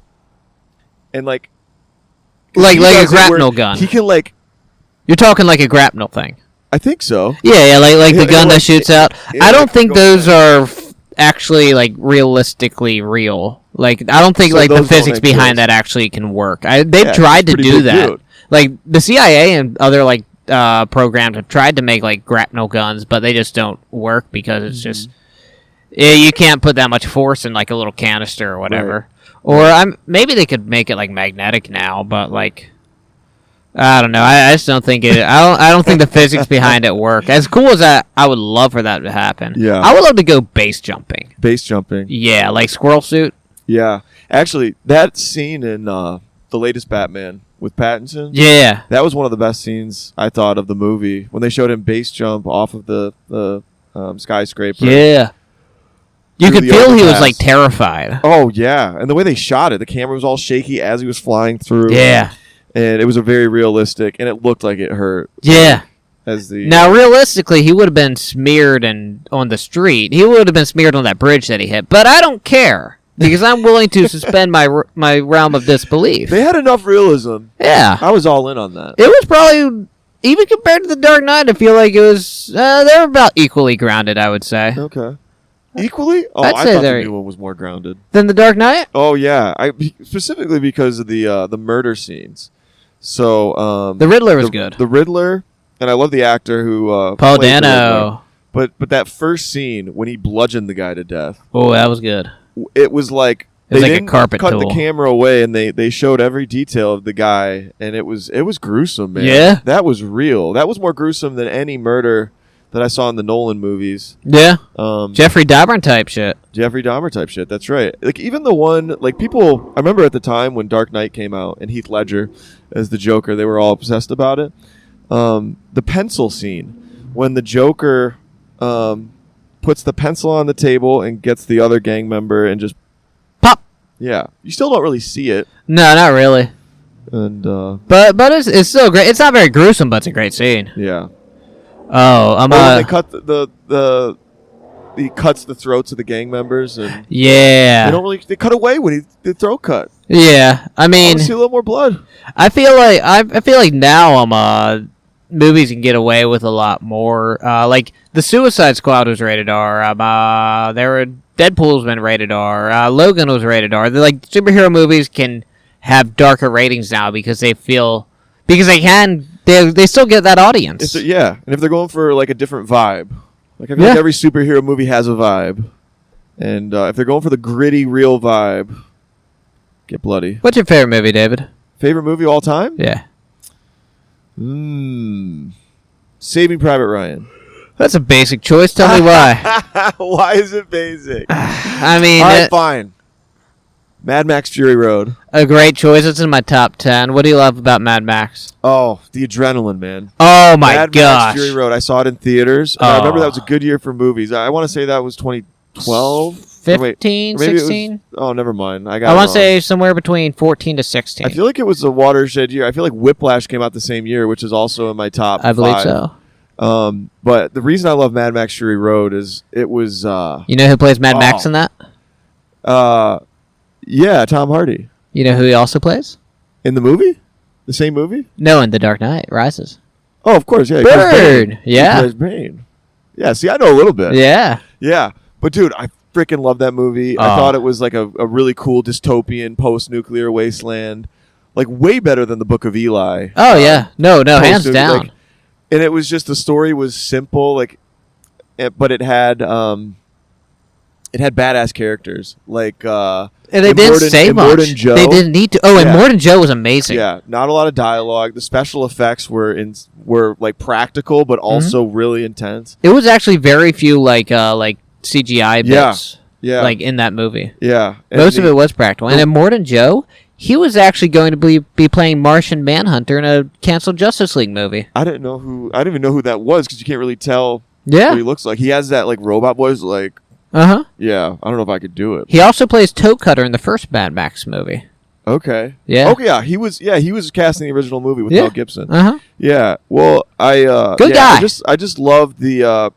A: and like
B: a grapnel gun?
A: He can
B: You're talking like a grapnel thing.
A: I think so.
B: Yeah, like the gun that shoots out. I don't think those are actually realistically real. I don't think the physics behind that actually can work. They've tried to do that. Dude. Like the CIA and other programs have tried to make grapnel guns, but they just don't work because it's just you can't put that much force in a little canister or whatever. Right. Or maybe they could make it magnetic now, but I don't know. I just don't think it. I don't think the physics behind it work. As cool as that, I would love for that to happen.
A: Yeah,
B: I would love to go base jumping.
A: Base jumping.
B: Yeah, like squirrel suit.
A: Yeah, actually, that scene in the latest Batman with Pattinson.
B: Yeah,
A: that was one of the best scenes I thought of the movie when they showed him base jump off of the skyscraper.
B: Yeah, You
A: through
B: could
A: the
B: feel he was
A: overpass.
B: like terrified.
A: Oh yeah, and the way they shot it, the camera was all shaky as he was flying through.
B: Yeah.
A: And it was a very realistic, and it looked like it hurt.
B: Yeah.
A: As the
B: Now, realistically, he would have been smeared on the street. He would have been smeared on that bridge that he hit. But I don't care because I'm willing to suspend my realm of disbelief.
A: they had enough realism.
B: Yeah.
A: I was all in on that.
B: It was probably, even compared to The Dark Knight, I feel like it was, they were about equally grounded, I would say.
A: Okay. Equally? Oh,
B: I'd
A: I
B: say
A: thought the
B: they're-
A: new one was more grounded.
B: Than The Dark Knight?
A: Oh yeah, specifically because of the murder scenes. So
B: The Riddler was good.
A: The Riddler, and I love the actor who
B: Paul
A: played the
B: Dano.
A: Riddler. But that first scene when he bludgeoned the guy to death,
B: Oh, that was good.
A: it was like
B: It was
A: they
B: like a
A: didn't
B: carpet
A: cut
B: tool.
A: the camera away, and they showed every detail of the guy, and it was gruesome, man.
B: Yeah?
A: that was real. That was more gruesome than any murder that I saw in the Nolan movies.
B: Yeah.
A: Um,
B: Jeffrey Dahmer type shit.
A: Jeffrey Dahmer type shit. That's right. Like even the one, like people. I remember at the time when Dark Knight came out and Heath Ledger as the Joker, they were all obsessed about it. The pencil scene when the Joker puts the pencil on the table and gets the other gang member and just
B: Pop.
A: yeah. You still don't really see it,
B: No, not really.
A: and
B: But it's still great. It's not very gruesome, but it's a great scene.
A: yeah.
B: Oh, I'm
A: When they cut the he cuts the throats of the gang members and
B: yeah.
A: they cut away when the throat cut.
B: Yeah. I
A: I
B: mean,
A: want to see a little more blood.
B: I feel like now movies can get away with a lot more. Like the Suicide Squad was rated R. Deadpool's been rated R. Logan was rated R. They're like superhero movies can have darker ratings now because they still get that audience.
A: Yeah, and if they're going for like a different vibe, like I feel
B: Yeah.
A: like every superhero movie has a vibe, and if they're going for the gritty, real vibe, get bloody.
B: What's your favorite movie, David?
A: Favorite movie of all time?
B: Yeah.
A: Saving Private Ryan.
B: That's a basic choice. Tell me why.
A: Why is it basic?
B: I mean,
A: All right, fine. Mad Max Fury Road.
B: a great choice. It's in my top 10. What do you love about Mad Max?
A: Oh, the adrenaline, man.
B: Oh my
A: Mad
B: gosh.
A: Max Fury Road. I saw it in theaters. And I remember
B: Oh.
A: that was a good year for movies. I want to say that was 2012.
B: 15,
A: Or maybe it was-
B: 16?
A: oh, never mind. I got.
B: I
A: it
B: want
A: wrong.
B: to say somewhere between 14 to 16.
A: I feel like it was a watershed year. I feel like Whiplash came out the same year, which is also in my top.
B: I believe
A: 5.
B: so.
A: But the reason I love Mad Max Fury Road is it was.
B: You know who plays Mad Max
A: Oh.
B: in that?
A: Yeah, Tom Hardy
B: You know who he also plays?
A: in the movie, the same movie.
B: No, in The Dark Knight Rises.
A: Oh, of course, yeah. he plays
B: Bird.
A: Bane.
B: Yeah.
A: He plays Bane. Yeah. See, I know a little bit.
B: Yeah.
A: Yeah, but dude, I freaking love that movie. I
B: Oh.
A: thought it was like a really cool dystopian post-nuclear wasteland, like way better than the Book of Eli.
B: Oh, yeah. No, hands
A: post-
B: down.
A: like, and it was just the story was simple, like, but it had badass characters like
B: and they didn't
A: Immortan-
B: say much.
A: Immortan Joe.
B: They didn't need to. Oh, and
A: Yeah.
B: Morden Joe was amazing.
A: Yeah, not a lot of dialogue. The special effects were like practical, but also really intense.
B: It was actually very few like CGI
A: Yeah.
B: bits
A: Yeah,
B: like in that movie.
A: yeah. And
B: Most of it was practical. And then Morden Joe, he was actually going to be playing Martian Manhunter in a canceled Justice League movie.
A: I didn't even know who that was because you can't really tell what
B: Yeah.
A: he looks like. He has that like robot voice. Like,
B: Uh-huh.
A: yeah, I don't know if I could do it.
B: He also plays Toe Cutter in the first Mad Max movie.
A: Okay.
B: Yeah.
A: Okay. Yeah, he was. Yeah, he was cast in the original movie with
B: Yeah.
A: Mel Gibson.
B: Uh-huh.
A: Yeah. Well,
B: Good
A: yeah,
B: guy.
A: I just loved the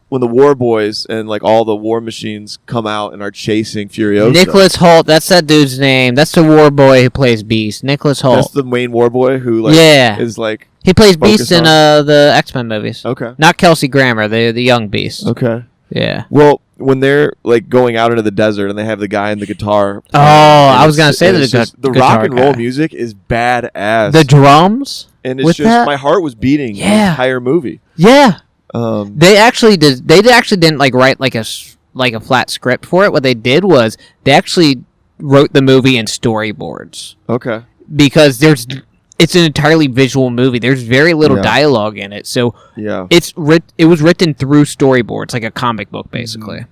A: when the war boys and like all the war machines come out and are chasing Furiosa.
B: Nicholas Hoult, that's that dude's name. That's the war boy who plays Beast. Nicholas
A: That's
B: Hoult.
A: the main war boy who like
B: Yeah.
A: is like
B: He plays
A: focus
B: Beast in
A: on-
B: the X-Men movies.
A: okay.
B: Not Kelsey Grammer, the young Beast.
A: Okay.
B: Yeah.
A: Well, when they're like going out into the desert and they have the guy in the guitar.
B: Oh,
A: and
B: I was
A: it's-
B: gonna say
A: and
B: the
A: it's just- the
B: guitar
A: rock and roll
B: guy.
A: music is badass.
B: The drums?
A: and it's
B: with
A: just
B: that?
A: my heart was beating the
B: Yeah.
A: entire movie.
B: Yeah.
A: They
B: They actually didn't like write like a flat script for it. What they did was they actually wrote the movie in storyboards
A: okay.
B: because it's an entirely visual movie. There's very little
A: Yeah.
B: dialogue in it, so
A: Yeah.
B: it was written through storyboards, like a comic book, basically.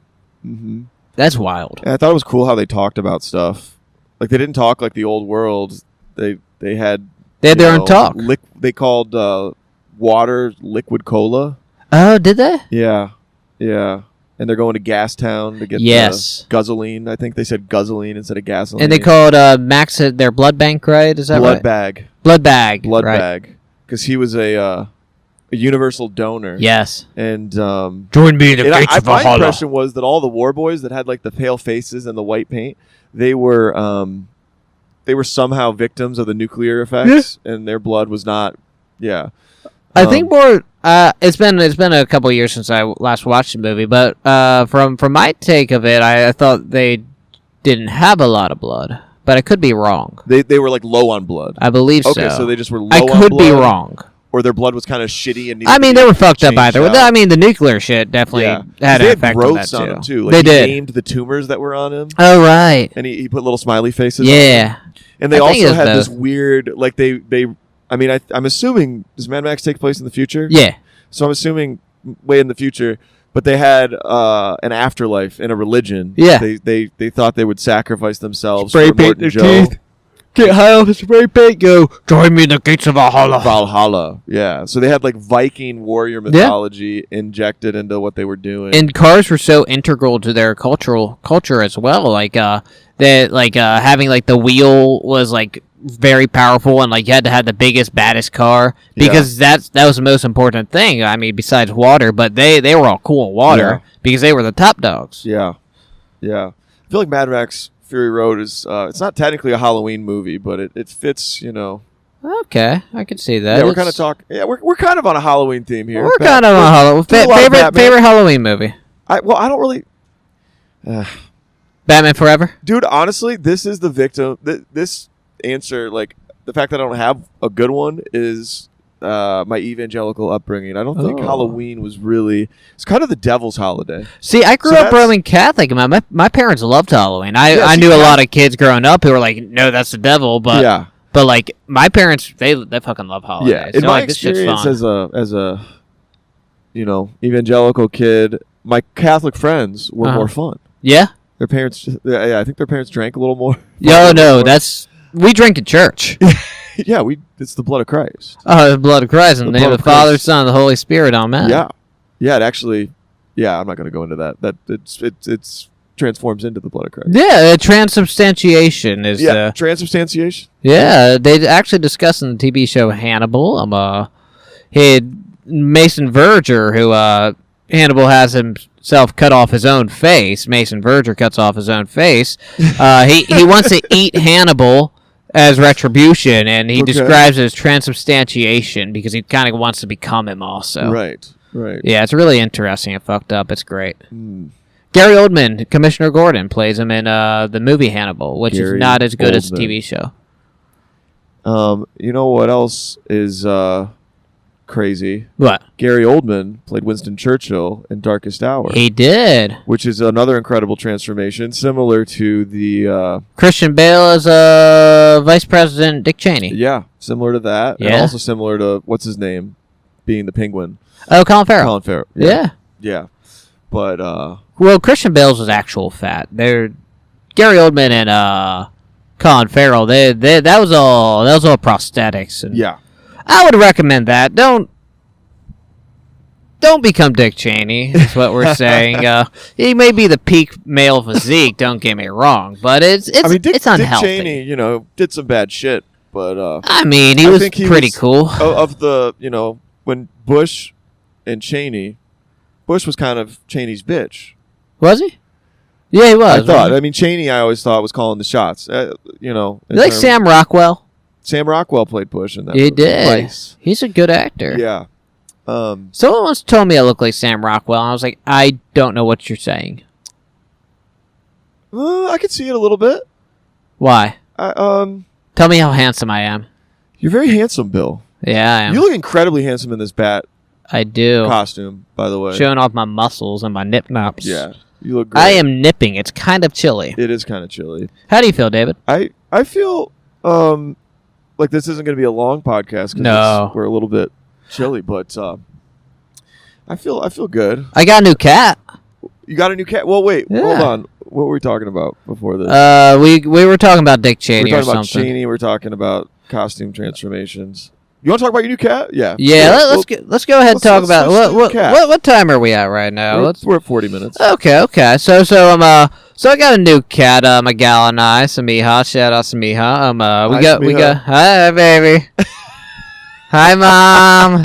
A: Mm-hmm.
B: That's wild.
A: And I thought it was cool how they talked about stuff. Like they didn't talk like the old world. They had
B: They had
A: you
B: their own
A: know,
B: talk.
A: They called water liquid cola.
B: Oh, did they?
A: Yeah. Yeah. and they're going to Gastown to get
B: Yes.
A: the guzzling. I think they said guzzling instead of gasoline.
B: And they called Max their blood bank, right? Is that
A: blood
B: right?
A: bag.
B: Blood bag.
A: Blood
B: right.
A: bag. Because he was a universal donor.
B: Yes.
A: And
B: join me in the gates of
A: my
B: Valhalla.
A: impression was that all the war boys that had like the pale faces and the white paint, they were somehow victims of the nuclear effects, and their blood was not. Yeah.
B: I think more. It's been a couple of years since I last watched the movie, but from my take of it, I thought they didn't have a lot of blood, but I could be wrong.
A: They were like low on blood.
B: I believe so.
A: Okay, so they just were low
B: I
A: on blood.
B: could be wrong.
A: Or their blood was kind of shitty and
B: I mean, they were fucked up
A: changed
B: either.
A: out.
B: I mean, the nuclear shit definitely had an effect on
A: growths
B: that
A: on
B: too.
A: him too. Like,
B: they
A: he
B: did.
A: named the tumors that were on him,
B: Oh right.
A: and he put little smiley faces.
B: Yeah.
A: On them. And they
B: I think
A: also
B: it was
A: had this
B: both.
A: weird, like they. I mean, I'm assuming does Mad Max take place in the future?
B: Yeah.
A: So I'm assuming way in the future, but they had an afterlife and a religion.
B: Yeah.
A: They thought they would sacrifice themselves
B: Spray
A: for
B: paint
A: Morton
B: their
A: Joe.
B: teeth. Get high off the spray paint. Go. Join me in the gates of Valhalla.
A: Valhalla, yeah. So they had like Viking warrior mythology injected into what they were doing.
B: And cars were so integral to their culture as well. Like having like the wheel was like very powerful, and like you had to have the biggest, baddest car because that was the most important thing. I mean, besides water, but they were all cool in water because they were the top dogs.
A: Yeah. I feel like Mad Max Fury Road is it's not technically a Halloween movie, but it fits, you know.
B: Okay, I can see that.
A: Yeah, we're kind of talking. Yeah, we're kind of on a Halloween theme here.
B: We're kind of on Halloween. Favorite Halloween movie?
A: I don't really.
B: Batman Forever.
A: Dude, honestly, this is the victim. This answer, like the fact that I don't have a good one, is my evangelical upbringing. I don't think Halloween was really. It's kind of the devil's holiday.
B: See, I grew up Roman Catholic. My parents loved Halloween. I knew a lot of kids growing up who were like, "No, that's the devil." But but like my parents, they fucking love holidays.
A: Yeah, in my experience as a evangelical kid, my Catholic friends were more fun.
B: Yeah,
A: their parents. I think their parents drank a little more.
B: No, we drink at church.
A: Yeah, it's the blood of Christ.
B: Oh, the blood of Christ in the name of the Father, Son, and the Holy Spirit. Amen.
A: Yeah. It actually. Yeah, I'm not going to go into that. That it's transforms into the blood of Christ.
B: Yeah, transubstantiation is.
A: Transubstantiation.
B: Yeah, they actually discussed in the TV show Hannibal. He had Mason Verger, who Hannibal has himself cut off his own face. Mason Verger cuts off his own face. He wants to eat Hannibal as retribution, and he describes it as transubstantiation because he kind of wants to become him also.
A: Right.
B: Yeah, it's really interesting and fucked up. It's great. Gary Oldman, Commissioner Gordon, plays him in the movie Hannibal, which is not as good as the TV show.
A: You know what else is crazy?
B: What?
A: Gary Oldman played Winston Churchill in Darkest Hour.
B: He did.
A: Which is another incredible transformation, similar to the...
B: Christian Bale as Vice President Dick Cheney.
A: Yeah, similar to that.
B: Yeah.
A: And also similar to, what's his name, being the Penguin.
B: Oh, Colin Farrell.
A: Colin Farrell. Yeah. But...
B: well, Christian Bale's was actual fat. Gary Oldman and Colin Farrell, that was all prosthetics. And
A: yeah.
B: I would recommend that. Don't become Dick Cheney, is what we're saying. He may be the peak male physique, don't get me wrong, but it's unhealthy.
A: Dick Cheney, did some bad shit, but
B: I mean, he was pretty cool.
A: Of the, when Bush and Cheney, Bush was kind of Cheney's bitch.
B: Was he? Yeah, he was.
A: I thought. I mean, Cheney, I always thought was calling the shots.
B: You like Sam Rockwell?
A: Sam Rockwell played Bush in that.
B: He did.
A: Twice.
B: He's a good actor.
A: Yeah.
B: Someone once told me I look like Sam Rockwell, and I was like, I don't know what you're saying.
A: I could see it a little bit.
B: Why?
A: Tell
B: me how handsome I am.
A: You're very handsome, Bill.
B: Yeah, I am.
A: You look incredibly handsome in this bat.
B: I do.
A: Costume, by the way.
B: Showing off my muscles and my nip nops.
A: Yeah, you look great.
B: I am nipping. It's kind of chilly.
A: It is kind of chilly.
B: How do you feel, David?
A: I feel like this isn't going to be a long podcast
B: because
A: we're a little bit chilly, but I feel good.
B: I got a new cat.
A: You got a new cat? Well, wait, hold on. What were we talking about before this?
B: We were talking about Dick Cheney
A: or something.
B: We're talking about
A: Cheney. We're talking about costume transformations. You want to talk about your new cat? Yeah.
B: Yeah, let's go ahead and talk about what time are we at right now?
A: We're at 40 minutes.
B: Okay. So I got a new cat. My gal and I, Samiha. Shout out Samiha. We got. Hi, baby. Hi, mom.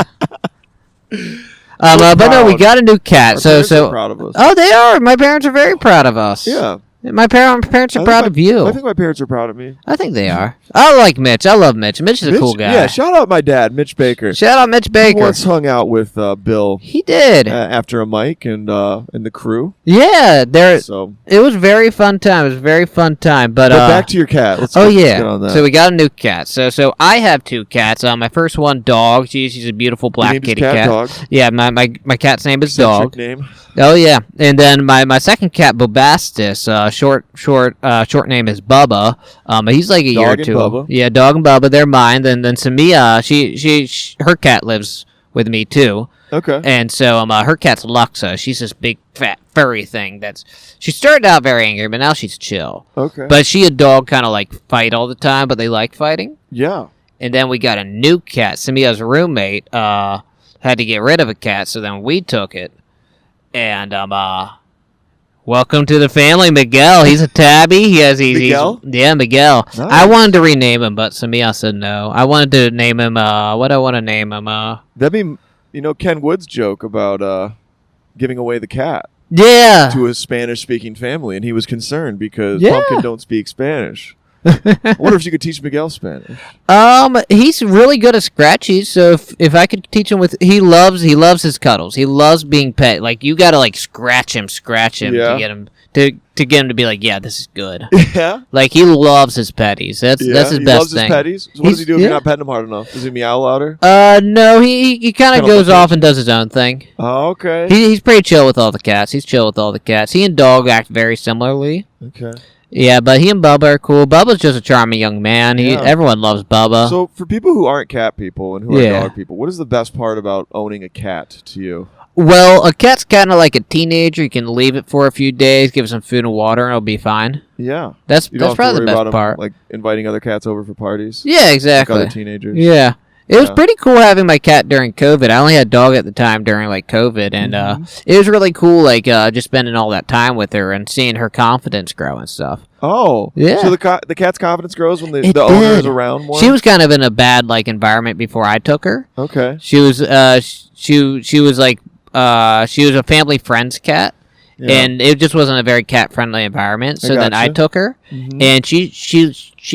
B: But no, we got a new cat.
A: Our parents are proud of us.
B: Oh, they are. My parents are very proud of us.
A: Yeah.
B: My parents are proud of you.
A: I think my parents are proud of me.
B: I think they are. I like Mitch. I love Mitch. Mitch is a cool guy.
A: Yeah, shout out my dad, Mitch Bakker.
B: Shout out Mitch Bakker.
A: He once hung out with Bill.
B: He did.
A: After a mic and the crew.
B: Yeah,
A: So
B: it was very fun time. It was a very fun time. But
A: back to your cat. Let's get on that.
B: So we got a new cat. So I have two cats. My first one, Dog. She's a beautiful black kitty cat.
A: Dog?
B: Yeah, my cat's name is Dog.
A: Name.
B: Oh yeah, and then my second cat, Bobastis. Short name is Bubba. He's like a year or two.
A: Bubba.
B: Yeah, Dog and Bubba, they're mine. Then Samia, her cat lives with me too.
A: Okay.
B: And so her cat's Luxa. She's this big fat furry thing. She started out very angry, but now she's chill.
A: Okay.
B: But she and Dog kind of like fight all the time, but they like fighting.
A: Yeah.
B: And then we got a new cat. Samia's roommate had to get rid of a cat, so then we took it. And welcome to the family, Miguel. He's a tabby.
A: Miguel?
B: Yeah, Miguel.
A: Nice.
B: I wanted to rename him, but Samia said no. I wanted to name him. What do I want to name him?
A: That'd be Ken Wood's joke about giving away the cat
B: Yeah.
A: to a Spanish-speaking family, and he was concerned because
B: Yeah.
A: Pumpkin don't speak Spanish. I wonder if you could teach Miguel Spanish.
B: He's really good at scratchies. So if I could teach him he loves his cuddles. He loves being pet. Like you gotta like scratch him
A: Yeah.
B: to get him to get him to be like, yeah, this is good.
A: Yeah.
B: Like he loves his petties. That's his best thing.
A: He loves his petties. So what does he do if you're not petting him hard enough? Does he meow louder?
B: No, he kind of goes off and does his own thing.
A: Oh, okay.
B: He's pretty chill with all the cats. He's chill with all the cats. He and Dog act very similarly.
A: Okay.
B: Yeah, but he and Bubba are cool. Bubba's just a charming young man. Everyone loves Bubba.
A: So for people who aren't cat people and who are dog people, what is the best part about owning a cat to you?
B: Well, a cat's kind of like a teenager. You can leave it for a few days, give it some food and water, and it'll be fine.
A: Yeah.
B: That's
A: You don't have to
B: probably the
A: worry
B: best
A: about
B: part.
A: him, like inviting other cats over for parties.
B: Yeah, exactly.
A: Like other teenagers.
B: Yeah. It was pretty cool having my cat during COVID. I only had Dog at the time during like COVID, and it was really cool, like just spending all that time with her and seeing her confidence grow and stuff.
A: Oh,
B: yeah.
A: So the cat's confidence grows when the
B: It
A: owner
B: did.
A: is around more.
B: She was kind of in a bad like environment before I took her.
A: Okay.
B: She was she was like she was a family friend's cat.
A: Yeah.
B: And it just wasn't a very cat friendly environment. So then I
A: gotcha.
B: took her, and she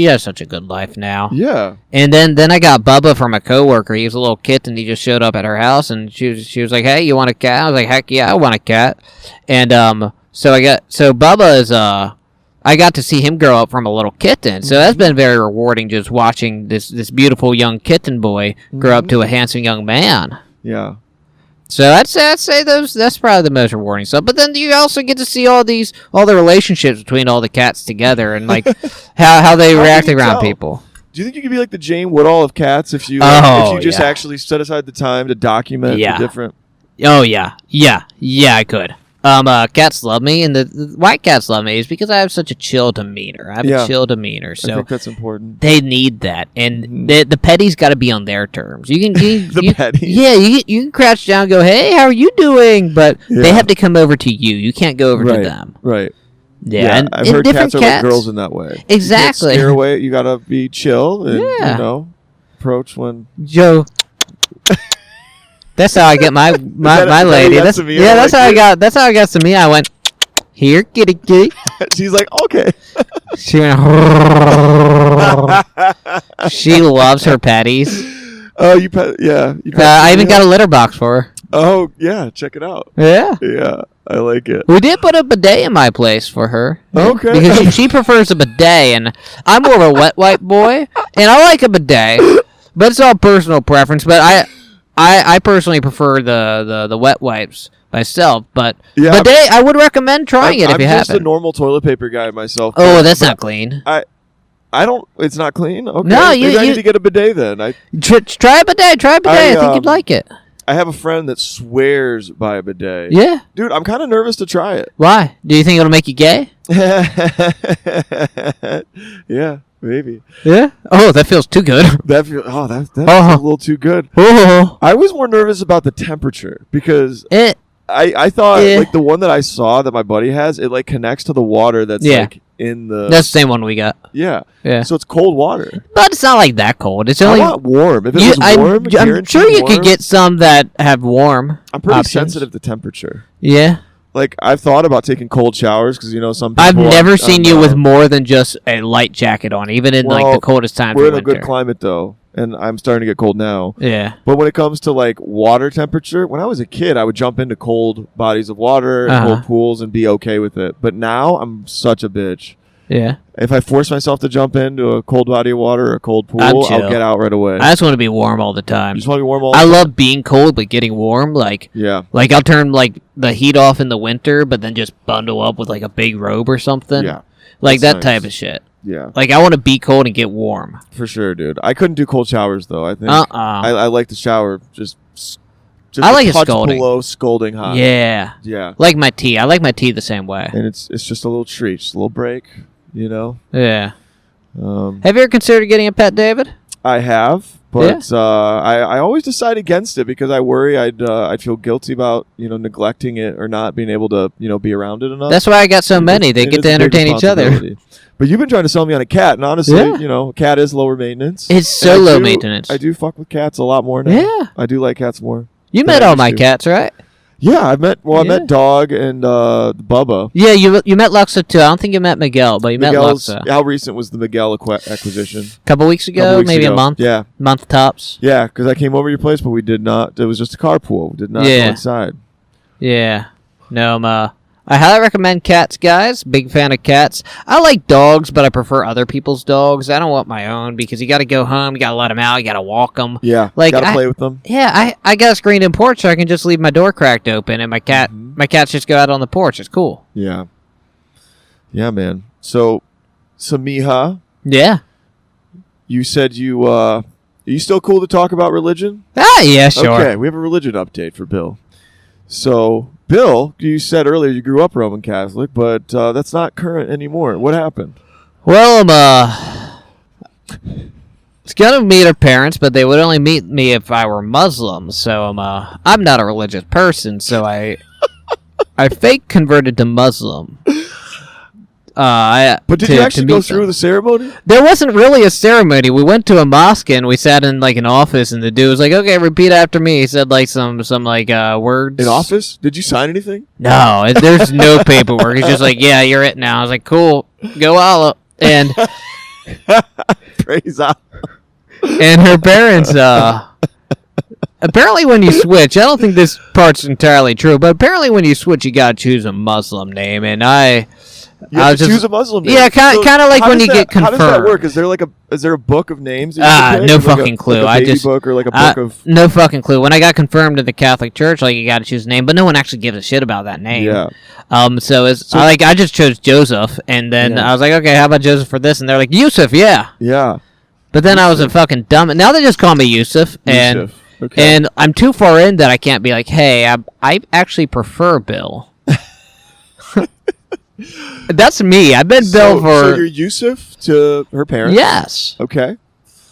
B: has such a good life now.
A: Yeah.
B: And then I got Bubba from a coworker. He was a little kitten. He just showed up at her house, and she was like, "Hey, you want a cat?" I was like, "Heck yeah, I want a cat." And so Bubba is I got to see him grow up from a little kitten. So that's been very rewarding, just watching this beautiful young kitten boy grow up to a handsome young man.
A: Yeah.
B: So I'd say that's probably the most rewarding stuff. But then you also get to see all the relationships between all the cats together and like how they react around people.
A: Do you think you could be like the Jane Woodall of cats if you just actually set aside the time to document the different?
B: Oh yeah, I could. Cats love me, and the white cats love me is because I have such a chill demeanor. I have a chill demeanor, so
A: I think that's important.
B: They need that, and the petties got to be on their terms. You can
A: petties.
B: Yeah, you can crouch down, and go, hey, how are you doing? But they have to come over to you. You can't go over to them.
A: Right.
B: Yeah, and
A: I've heard cats are like girls in that way.
B: Exactly.
A: You can't scare away. You gotta be chill and approach when
B: Joe. That's how I get my lady. That's how I got Samia. I went, here, kitty.
A: She's like, okay.
B: She went. She loves her patties.
A: Oh, you pet? Yeah.
B: I even got a litter box for her.
A: Oh yeah, check it out.
B: Yeah.
A: Yeah, I like it.
B: We did put a bidet in my place for her.
A: Okay.
B: Because she prefers a bidet, and I'm more of a wet wipe boy, and I like a bidet, but it's all personal preference. But I personally prefer the wet wipes myself, but bidet, I would recommend trying it if you haven't.
A: I'm just a normal toilet paper guy myself.
B: Oh, that's not clean.
A: I don't. It's not clean. Okay.
B: No,
A: I need to get a bidet then.
B: Try a bidet. I think you'd like it.
A: I have a friend that swears by a bidet.
B: Yeah.
A: Dude, I'm kind of nervous to try it.
B: Why? Do you think it'll make you gay?
A: Yeah, Maybe.
B: Yeah. Oh, that feels too good.
A: That's a little too good.
B: Oh.
A: I was more nervous about the temperature because I thought like the one that I saw that my buddy has, it like connects to the water that's like in the.
B: That's the same one we got.
A: Yeah.
B: Yeah.
A: So it's cold water.
B: But it's not like that cold. It's only
A: not warm. If it was warm,
B: I'm sure you could get some that have warm.
A: I'm pretty
B: options.
A: sensitive to temperature.
B: Yeah.
A: Like I've thought about taking cold showers because some people.
B: I've never seen you with more than just a light jacket on, even in like the coldest times.
A: We're in a good climate though, and I'm starting to get cold now.
B: Yeah.
A: But when it comes to like water temperature, when I was a kid, I would jump into cold bodies of water and cold pools and be okay with it. But now I'm such a bitch.
B: Yeah.
A: If I force myself to jump into a cold body of water or a cold pool, I'll get out right away.
B: I just want to be warm all the time.
A: You just want to be warm all the
B: time?
A: I
B: love being cold, but getting warm. Like I'll turn like the heat off in the winter, but then just bundle up with like a big robe or something. Yeah. Like that type of shit.
A: Yeah.
B: Like I want to be cold and get warm.
A: For sure, dude. I couldn't do cold showers though. I think I like the shower just
B: I like
A: a
B: it
A: touch
B: scalding.
A: Below scalding hot.
B: Yeah.
A: Yeah.
B: Like my tea. I like my tea the same way.
A: And it's just a little treat, just a little break.
B: Yeah. Have you ever considered getting a pet, David?
A: I have, but I always decide against it because I worry I'd feel guilty about neglecting it or not being able to be around it enough.
B: That's why I got so many. They get to entertain each other.
A: But you've been trying to sell me on a cat, and honestly, a cat is lower maintenance.
B: It's so low maintenance.
A: I do fuck with cats a lot more now.
B: Yeah,
A: I do like cats more.
B: You met all my cats, right?
A: Yeah, I met Dog and Bubba.
B: Yeah, you met Luxa too. I don't think you met Miguel, but you met Luxa.
A: How recent was the Miguel acquisition?
B: Couple weeks ago, maybe a month.
A: Yeah,
B: month tops.
A: Yeah, because I came over to your place, but we did not. It was just a carpool. We did not go inside.
B: Yeah, no, I highly recommend cats, guys. Big fan of cats. I like dogs, but I prefer other people's dogs. I don't want my own because you got to go home, you got to let them out, you got to walk them.
A: Yeah,
B: like
A: got to play with them.
B: Yeah, I got a screened-in porch, so I can just leave my door cracked open, and my cats just go out on the porch. It's cool.
A: Yeah, yeah, man. So Mija.
B: Yeah.
A: You said are you still cool to talk about religion?
B: Yeah, sure.
A: Okay, we have a religion update for Bill. So, Bill, you said earlier you grew up Roman Catholic, but that's not current anymore. What happened?
B: Well, I was going to meet her parents, but they would only meet me if I were Muslim. So, I'm not a religious person, so I fake converted to Muslim.
A: But did you actually go through the ceremony?
B: There wasn't really a ceremony. We went to a mosque and we sat in like an office, and the dude was like, "Okay, repeat after me." He said like some words.
A: In office? Did you sign anything?
B: No, there's no paperwork. He's just like, "Yeah, you're it now." I was like, "Cool, go Allah." And
A: praise Allah.
B: And her parents, apparently when you switch, I don't think this part's entirely true, but apparently when you switch, you gotta choose a Muslim name, and
A: You have to choose a Muslim name.
B: Yeah, kind of like when you get confirmed.
A: How does that work? Is there a book of names?
B: No fucking clue.
A: Like a baby book or like a book of.
B: No fucking clue. When I got confirmed in the Catholic Church, like you got to choose a name, but no one actually gives a shit about that name.
A: Yeah.
B: I just chose Joseph, and then I was like, okay, how about Joseph for this? And they're like, Yusuf, yeah.
A: Yeah.
B: But then I was a fucking dumb. Now they just call me Yusuf, and I'm too far in that I can't be like, hey, I actually prefer Bill. That's me. I've been Bill for.
A: So you're Yusuf to her parents?
B: Yes.
A: Okay.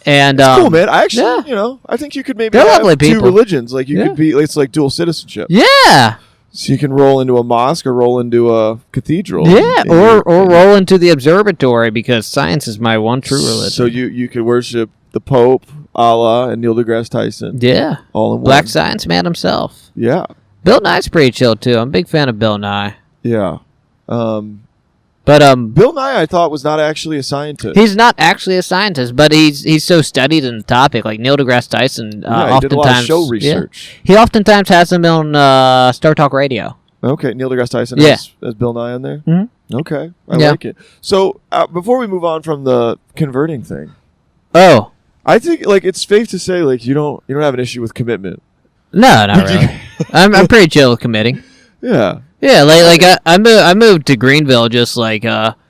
B: And
A: that's cool, man. I actually, I think you could maybe
B: have
A: lovely
B: people.
A: Two religions. Like you could be. It's like dual citizenship.
B: Yeah.
A: So you can roll into a mosque or roll into a cathedral.
B: Yeah, or roll into the observatory because science is my one true religion.
A: So you could worship the Pope, Allah, and Neil deGrasse Tyson.
B: Yeah.
A: All in one.
B: Black science man himself.
A: Yeah.
B: Bill Nye's pretty chill too. I'm a big fan of Bill Nye.
A: Yeah.
B: But
A: Bill Nye, I thought, was not actually a scientist.
B: He's not actually a scientist, but he's so studied in the topic. Like Neil deGrasse Tyson,
A: he
B: oftentimes
A: did a lot of show research.
B: He oftentimes has him on Star Talk Radio.
A: Okay, Neil deGrasse Tyson has Bill Nye on there.
B: Mm-hmm.
A: Okay, I like it. So before we move on from the converting thing, I think like it's safe to say like you don't have an issue with commitment.
B: No, not really. I'm pretty chill with committing.
A: Yeah.
B: Yeah, like I moved to Greenville just within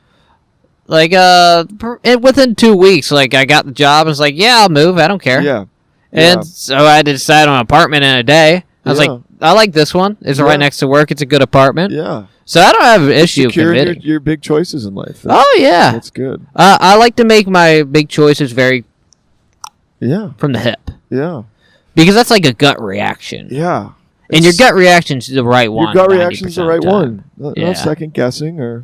B: 2 weeks. Like I got the job. I was like, yeah, I'll move. I don't care.
A: Yeah.
B: And so I had to decide on an apartment in a day. I was like, I like this one. It's right next to work. It's a good apartment.
A: Yeah.
B: So I don't have an issue
A: securing
B: committing.
A: your big choices in life.
B: Oh, yeah.
A: That's good.
B: I like to make my big choices very from the hip.
A: Yeah.
B: Because that's like a gut reaction.
A: Yeah.
B: And your gut reaction is the right one.
A: Your gut reaction is the right one.
B: Yeah.
A: Not second guessing or,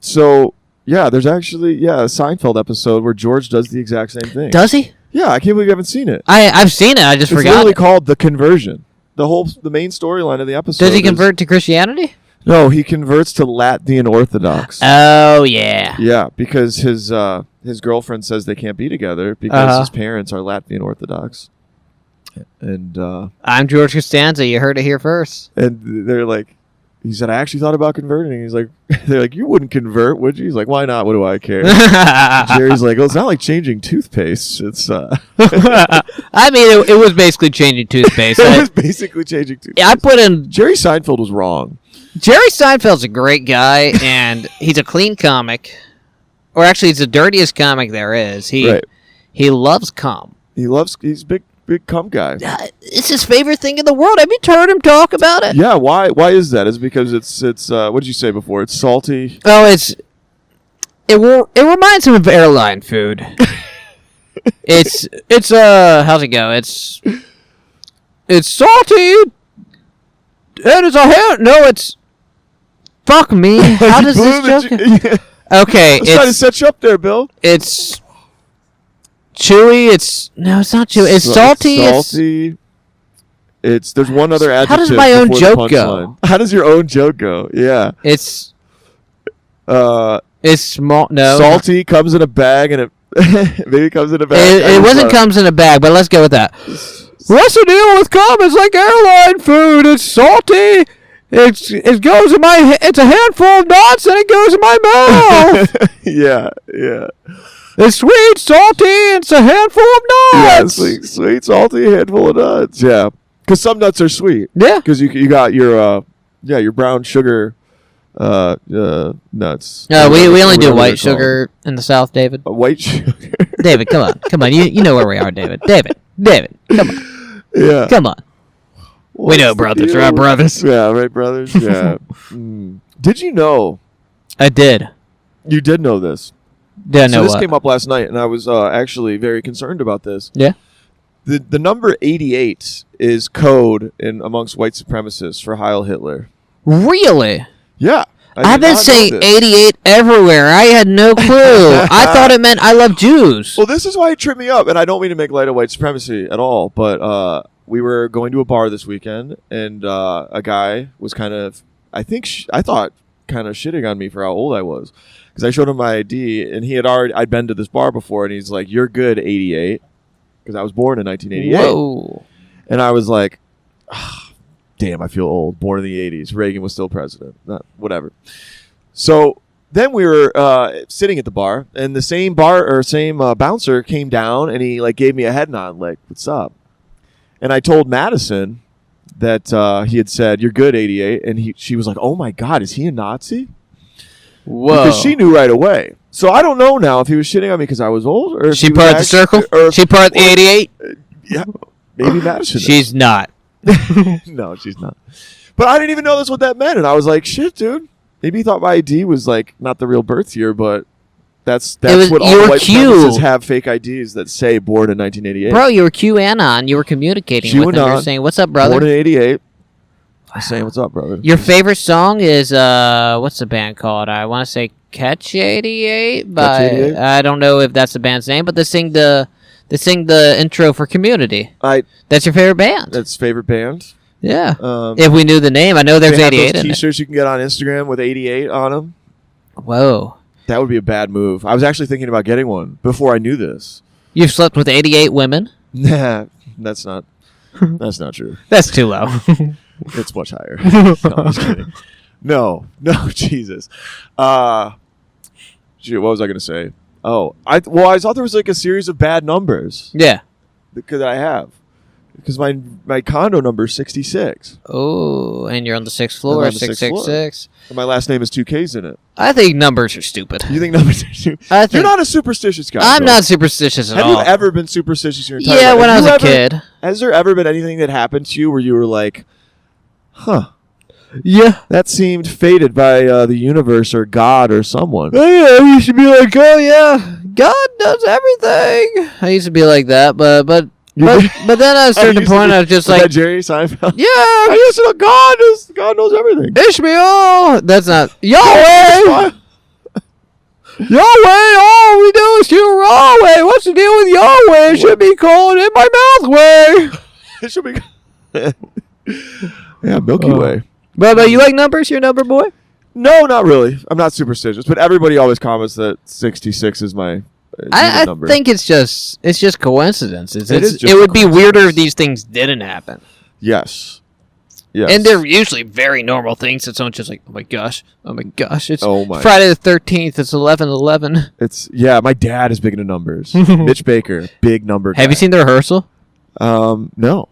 A: So, yeah, there's actually, a Seinfeld episode where George does the exact same thing.
B: Does he?
A: Yeah, I can't believe you haven't seen it.
B: I've seen it. I just
A: It's
B: forgot.
A: literally
B: It.
A: called The Conversion. The main storyline of the episode.
B: Does he convert to Christianity?
A: No, he converts to Latvian Orthodox.
B: Oh, yeah.
A: Yeah, because his girlfriend says they can't be together because his parents are Latvian Orthodox. And
B: I'm George Costanza. You heard it here first.
A: and they're like, he said, I actually thought about converting. He's like, they're like, you wouldn't convert, would you? He's like, why not? What do I care? Jerry's like, well, it's not like changing toothpaste. It's
B: I mean, it was basically changing toothpaste.
A: it was basically changing toothpaste.
B: I put in
A: Jerry Seinfeld was wrong.
B: Jerry Seinfeld's a great guy, and he's a clean comic. Or actually, he's the dirtiest comic there is. He loves cum.
A: He's a big cum guy.
B: It's his favorite thing in the world. Have you heard him talk about it?
A: Yeah, why is that? Is it because it's what did you say before? It's salty.
B: Oh, it reminds him of airline food. it's how's it go? It's salty. And it's a hand. No, it's fuck me. How does this joke? Okay,
A: I was trying to set you up there, Bill.
B: It's chewy. It's not chewy. It's salty.
A: Salty. There's one other adjective.
B: How does my own
A: before the
B: joke go?
A: punchline. How does your own joke go? Yeah.
B: It's small. No,
A: salty comes in a bag and it maybe comes in a bag.
B: It wasn't comes in a bag, but let's go with that. What's the deal with cum? It's like airline food. It's salty. It goes in my. It's a handful of nuts and it goes in my mouth.
A: yeah.
B: It's sweet, salty. It's a handful of nuts.
A: Yeah, sweet, salty, handful of nuts. Yeah, because some nuts are sweet.
B: Yeah,
A: because you got your brown sugar nuts.
B: No, we only do white sugar in the South, David.
A: White sugar.
B: David, come on. You know where we are, David. David, come on.
A: Yeah,
B: come on. We know brothers, right, brothers?
A: Yeah, right, brothers. Yeah. Did you know?
B: I did.
A: You did know this.
B: Did I know
A: this
B: what?
A: came up last night, and I was actually very concerned about this.
B: Yeah.
A: The number 88 is code amongst white supremacists for Heil Hitler.
B: Really?
A: Yeah.
B: I've been saying 88 everywhere. I had no clue. I thought it meant I love Jews.
A: Well, this is why it tripped me up, and I don't mean to make light of white supremacy at all, but we were going to a bar this weekend, and a guy was kind of, I thought, kind of shitting on me for how old I was. Because I showed him my ID, and I'd been to this bar before, and he's like, you're good, 88. Because I was born in 1988.
B: Whoa.
A: And I was like, damn, I feel old. Born in the 80s. Reagan was still president. Whatever. So then we were sitting at the bar, and the same bouncer came down, and he gave me a head nod, like, what's up? And I told Madison that he had said, you're good, 88. And she was like, oh my God, is he a Nazi?
B: Whoa.
A: Because she knew right away. So I don't know now if he was shitting on me because I was old, or if
B: she
A: he was
B: part of the circle? She part of the 88?
A: Yeah, maybe Madison.
B: She's not.
A: No, she's not. But I didn't even know that's what that meant, and I was like, shit, dude.Maybe he thought my ID was not the real birth year, but that's what all white supremacists have, fake IDs that say born in 1988.
B: Bro, you were QAnon. You were communicating with him. You were saying, what's up, brother?
A: Born in 88. I'm saying, what's up, brother?
B: Your favorite song is, what's the band called? I want to say Catch 88, but Catch 88? I don't know if that's the band's name, but they sing the intro for Community. That's your favorite band?
A: That's favorite band.
B: Yeah. If we knew the name, I know there's 88 in it.
A: T-shirts you can get on Instagram with 88 on them.
B: Whoa.
A: That would be a bad move. I was actually thinking about getting one before I knew this.
B: You've slept with 88 women?
A: Nah, that's not true.
B: That's too low.
A: It's much higher. No, I'm just kidding. No, Jesus. What was I going to say? Oh, I thought there was a series of bad numbers.
B: Yeah.
A: Because I have. Because my condo number is 66.
B: Oh, and you're on the 6th floor, 666.
A: And my last name is 2 Ks in it.
B: I think numbers are stupid.
A: You think numbers are stupid? You're not a superstitious guy.
B: I'm not superstitious at all.
A: Have you ever been superstitious your entire life?
B: Yeah, when I was a kid.
A: Has there ever been anything that happened to you where you were like, huh,
B: Yeah.
A: That seemed fated by the universe or God or someone.
B: Oh, yeah, I used to be like, oh, yeah, God does everything. I used to be like that, but then at a certain point, I was just like,
A: Jerry Seinfeld.
B: yeah,
A: I used to know God knows everything.
B: Ishmael. That's not Yahweh. Yahweh, all we do is do Yahweh. What's the deal with Yahweh? It should be called in my mouth way.
A: It should be. Yeah, Milky Way.
B: But you like numbers? You're a number boy?
A: No, not really. I'm not superstitious, but everybody always comments that 66 is my
B: I
A: number.
B: think it's just coincidence.
A: It is just
B: it would be weirder
A: coincidence.
B: if these things didn't happen.
A: Yes. Yes.
B: And they're usually very normal things that someone's just like, oh my gosh, it's
A: my.
B: Friday the 13th, it's 11/11.
A: It's my dad is big into numbers. Mitch Baker, big number guy.
B: Have you seen the rehearsal?
A: No.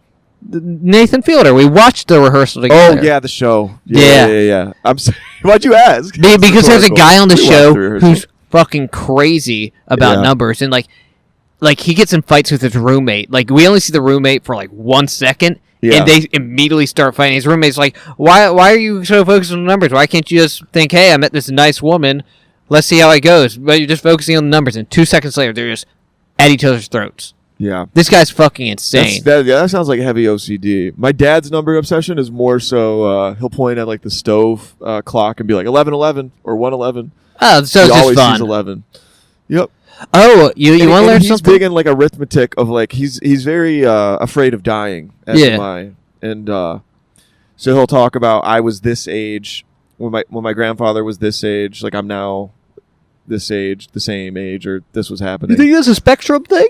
B: Nathan Fielder, we watched the rehearsal together.
A: Oh yeah, the show.
B: Yeah.
A: Yeah. I'm sorry. Why'd you ask?
B: Because there's a guy on the
A: We watched
B: show
A: the rehearsal.
B: who's fucking crazy about
A: Yeah.
B: numbers, and like he gets in fights with his roommate. Like we only see the roommate for like 1 second,
A: Yeah.
B: and they immediately start fighting. His roommate's like, "Why are you so focused on the numbers? Why can't you just think, hey, I met this nice woman, let's see how it goes?" But you're just focusing on the numbers, and 2 seconds later, they're just at each other's throats.
A: Yeah.
B: This guy's fucking insane.
A: That sounds like heavy OCD. My dad's number obsession is more so he'll point at like the stove clock and be like 11:11 or 1:11.
B: Oh, so
A: He
B: it's
A: always
B: just
A: sees
B: fun.
A: 11. Yep.
B: Oh, you want to learn
A: he's
B: something?
A: big in like arithmetic of like he's very afraid of dying. As
B: Yeah.
A: am I. And so he'll talk about I was this age when my grandfather was this age. Like I'm now this age, the same age, or this was happening.
B: You think that's a spectrum thing?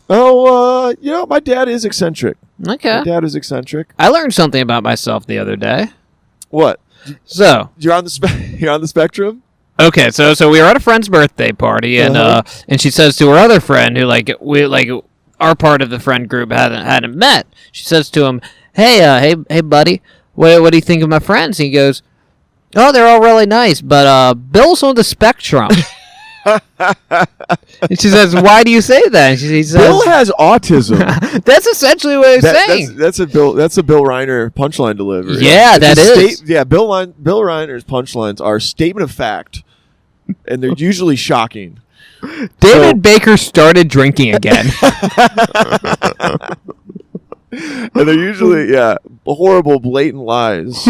A: Oh, my dad is eccentric.
B: Okay.
A: My dad is eccentric.
B: I learned something about myself the other day.
A: What?
B: So
A: You're on the you're on the spectrum?
B: okay, so we were at a friend's birthday party, and and she says to her other friend, who our part of the friend group hadn't met. She says to him, "Hey, buddy, what do you think of my friends?" And he goes, "Oh, they're all really nice, but Bill's on the spectrum." And she says, "Why do you say that?" And he says,
A: Bill has autism.
B: "That's essentially what he's saying."
A: That's a Bill Riner punchline delivery.
B: Yeah, that is.
A: Bill Riner's punchlines are statement of fact, and they're usually shocking.
B: David Baker started drinking again.
A: And they're usually horrible, blatant lies.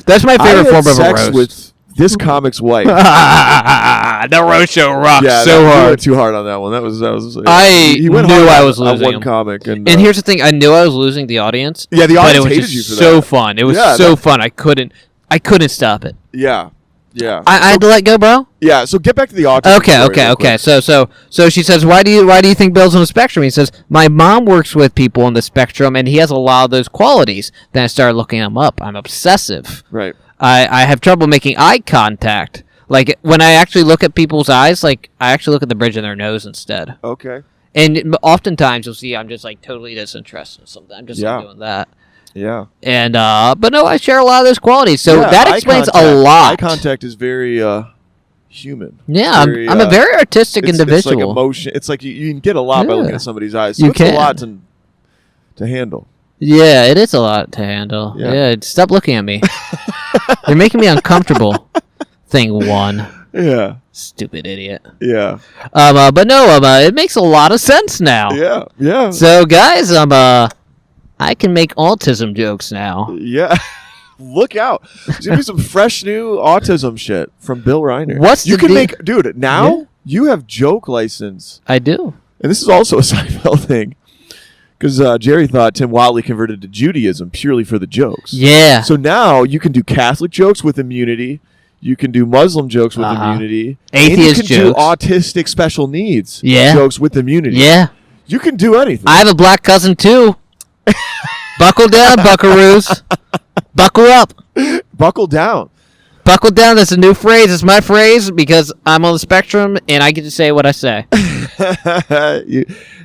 B: That's my favorite form of a
A: sex
B: roast.
A: with this comic's wife.
B: The roast show rocks
A: Yeah,
B: so
A: he
B: hard.
A: went too hard on that one. That was.
B: I
A: he went
B: knew
A: hard
B: I
A: on-
B: was
A: on
B: losing
A: one
B: him.
A: comic, and
B: Here's the thing: I knew I was losing the audience.
A: yeah, the
B: but
A: audience
B: it was
A: hated
B: just
A: you for
B: so
A: that.
B: fun. It was
A: Yeah,
B: so fun. I couldn't stop it.
A: Yeah.
B: I had to let go, bro.
A: Yeah. So get back to the autism. story real
B: Okay.
A: quick.
B: So she says, "Why do you think Bill's on the spectrum?" He says, "My mom works with people on the spectrum, and he has a lot of those qualities." Then I started looking him up. I'm obsessive.
A: Right.
B: I have trouble making eye contact. Like when I actually look at people's eyes, like I actually look at the bridge of their nose instead.
A: Okay.
B: And oftentimes you'll see I'm just like totally disinterested in something. I'm just like, doing that.
A: Yeah.
B: And but no, I share a lot of those qualities. So
A: Yeah,
B: that
A: eye
B: explains a
A: contact-
B: lot.
A: Eye contact is very human.
B: Yeah,
A: Very,
B: I'm a very artistic
A: It's
B: individual.
A: like emotion. It's like you can get a lot by looking
B: Yeah.
A: at somebody's eyes. So
B: You
A: it's a
B: can.
A: lot to handle.
B: Yeah, it is a lot to handle.
A: Yeah.
B: Yeah, stop looking at me. You're making me uncomfortable. Thing one.
A: Yeah.
B: Stupid idiot.
A: Yeah.
B: But no, it makes a lot of sense now.
A: Yeah. Yeah.
B: So guys, I can make autism jokes now.
A: Yeah. Look out. There's going to be some fresh new autism shit from Bill Riner.
B: What's
A: you
B: the
A: can
B: deal?
A: make, dude, now
B: Yeah.
A: you have joke license.
B: I do.
A: And this is also a Seinfeld thing. Because Jerry thought Tim Whatley converted to Judaism purely for the jokes.
B: Yeah.
A: So now you can do Catholic jokes with immunity. You can do Muslim jokes with immunity.
B: Atheist
A: and you can
B: jokes.
A: do autistic special needs
B: Yeah.
A: jokes with immunity.
B: Yeah.
A: You can do anything.
B: I have a black cousin too. Buckle down, buckaroos. Buckle up.
A: Buckle down.
B: Buckle down. That's a new phrase. It's my phrase because I'm on the spectrum and I get to say what I say.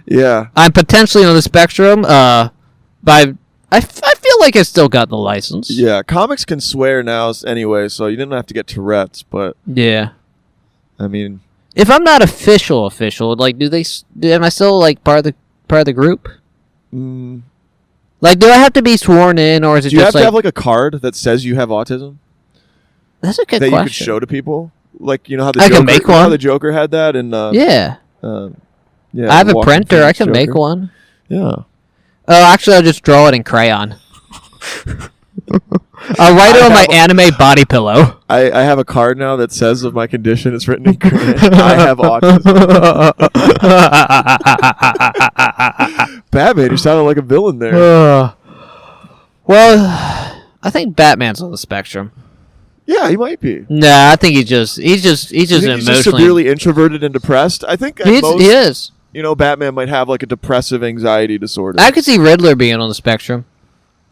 A: Yeah.
B: I'm potentially on the spectrum. I feel like I still got the license.
A: Yeah. Comics can swear now anyway, so you didn't have to get Tourette's, but
B: Yeah.
A: I mean,
B: If I'm not official, like, am I still like part of the group?
A: mm,
B: Like, do I have to be sworn in, or is it
A: Do you
B: just
A: have to have like a card that says you have autism
B: That's a good
A: that
B: question.
A: you could show to people? Like, you know how the
B: I
A: Joker,
B: can make
A: you know how
B: one.
A: the Joker had that, and
B: Yeah.
A: yeah,
B: I have a
A: Walking
B: printer. I
A: Phoenix
B: can make
A: Joker.
B: one.
A: Yeah.
B: Oh, actually, I'll just draw it in crayon. I'll write it on my anime body pillow.
A: I have a card now that says of my condition. It's written in crayon. I have autism. Batman, you sounded like a villain there.
B: Well, I think Batman's on the spectrum.
A: Yeah, he might be.
B: Nah, I think he's just
A: You think he's
B: emotionally.
A: just severely introverted and depressed. I think at most,
B: He is.
A: you know, Batman might have like a depressive anxiety disorder.
B: I could see Riddler being on the spectrum.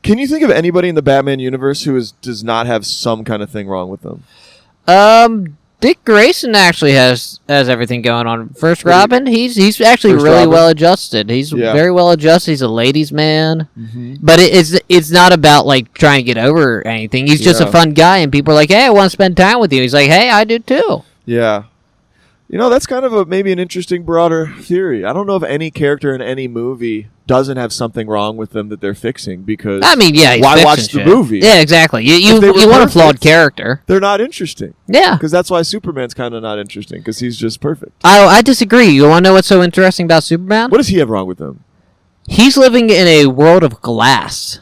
A: Can you think of anybody in the Batman universe who does not have some kind of thing wrong with them?
B: Dick Grayson actually has everything going on. First Robin, he's actually
A: First
B: really
A: Robin?
B: well adjusted. He's very well adjusted. He's a ladies' man.
A: Mm-hmm.
B: But it's not about like trying to get over anything. He's just a
A: Yeah.
B: fun guy, and people are like, "Hey, I want to spend time with you." He's like, "Hey, I do too."
A: Yeah. You know, that's kind of maybe an interesting broader theory. I don't know if any character in any movie doesn't have something wrong with them that they're fixing, because
B: I mean, yeah, he's
A: why
B: fixing
A: watch the
B: shit.
A: movie?
B: Yeah, exactly.
A: If
B: You
A: they were
B: want a flawed
A: perfect,
B: character.
A: They're not interesting.
B: Yeah.
A: Because that's why Superman's kind of not interesting, because he's just perfect.
B: I disagree. You want to know what's so interesting about Superman?
A: What does he have wrong with him?
B: He's living in a world of glass.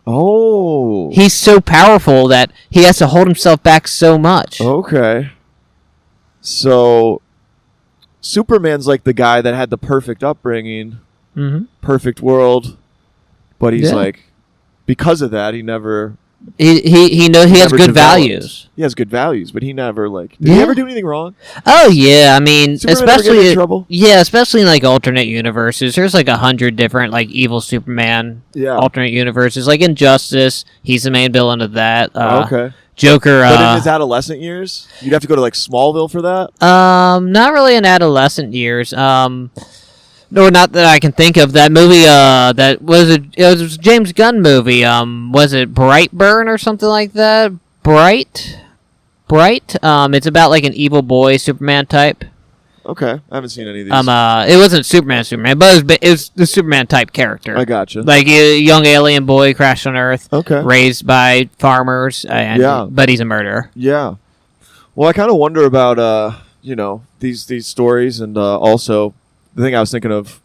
A: Oh.
B: He's so powerful that he has to hold himself back so much.
A: Okay. So Superman's like the guy that had the perfect upbringing,
B: Mm-hmm.
A: perfect world, but he's
B: Yeah.
A: like, because of that, he never.
B: He knows he has
A: never
B: good
A: developed.
B: values.
A: He has good values, but he never did he
B: Yeah.
A: ever do anything wrong?
B: Oh yeah, I mean,
A: Superman ever get
B: especially
A: in trouble?
B: yeah, especially in like alternate universes. There's like 100 different like evil Superman
A: Yeah.
B: alternate universes. Like Injustice, he's the main villain of that.
A: Okay.
B: Joker.
A: But in his adolescent years, you'd have to go to like Smallville for that.
B: Not really in adolescent years. No, not that I can think of. That movie, that was it was a James Gunn movie. Was it Brightburn or something like that? Bright. It's about like an evil boy Superman type.
A: Okay, I haven't seen any of these.
B: It wasn't Superman, but it was the Superman type character.
A: I gotcha.
B: Like a young alien boy crashed on Earth,
A: Okay.
B: raised by farmers, but he's a murderer.
A: Yeah. Well, I kind of wonder about these stories, and also the thing I was thinking of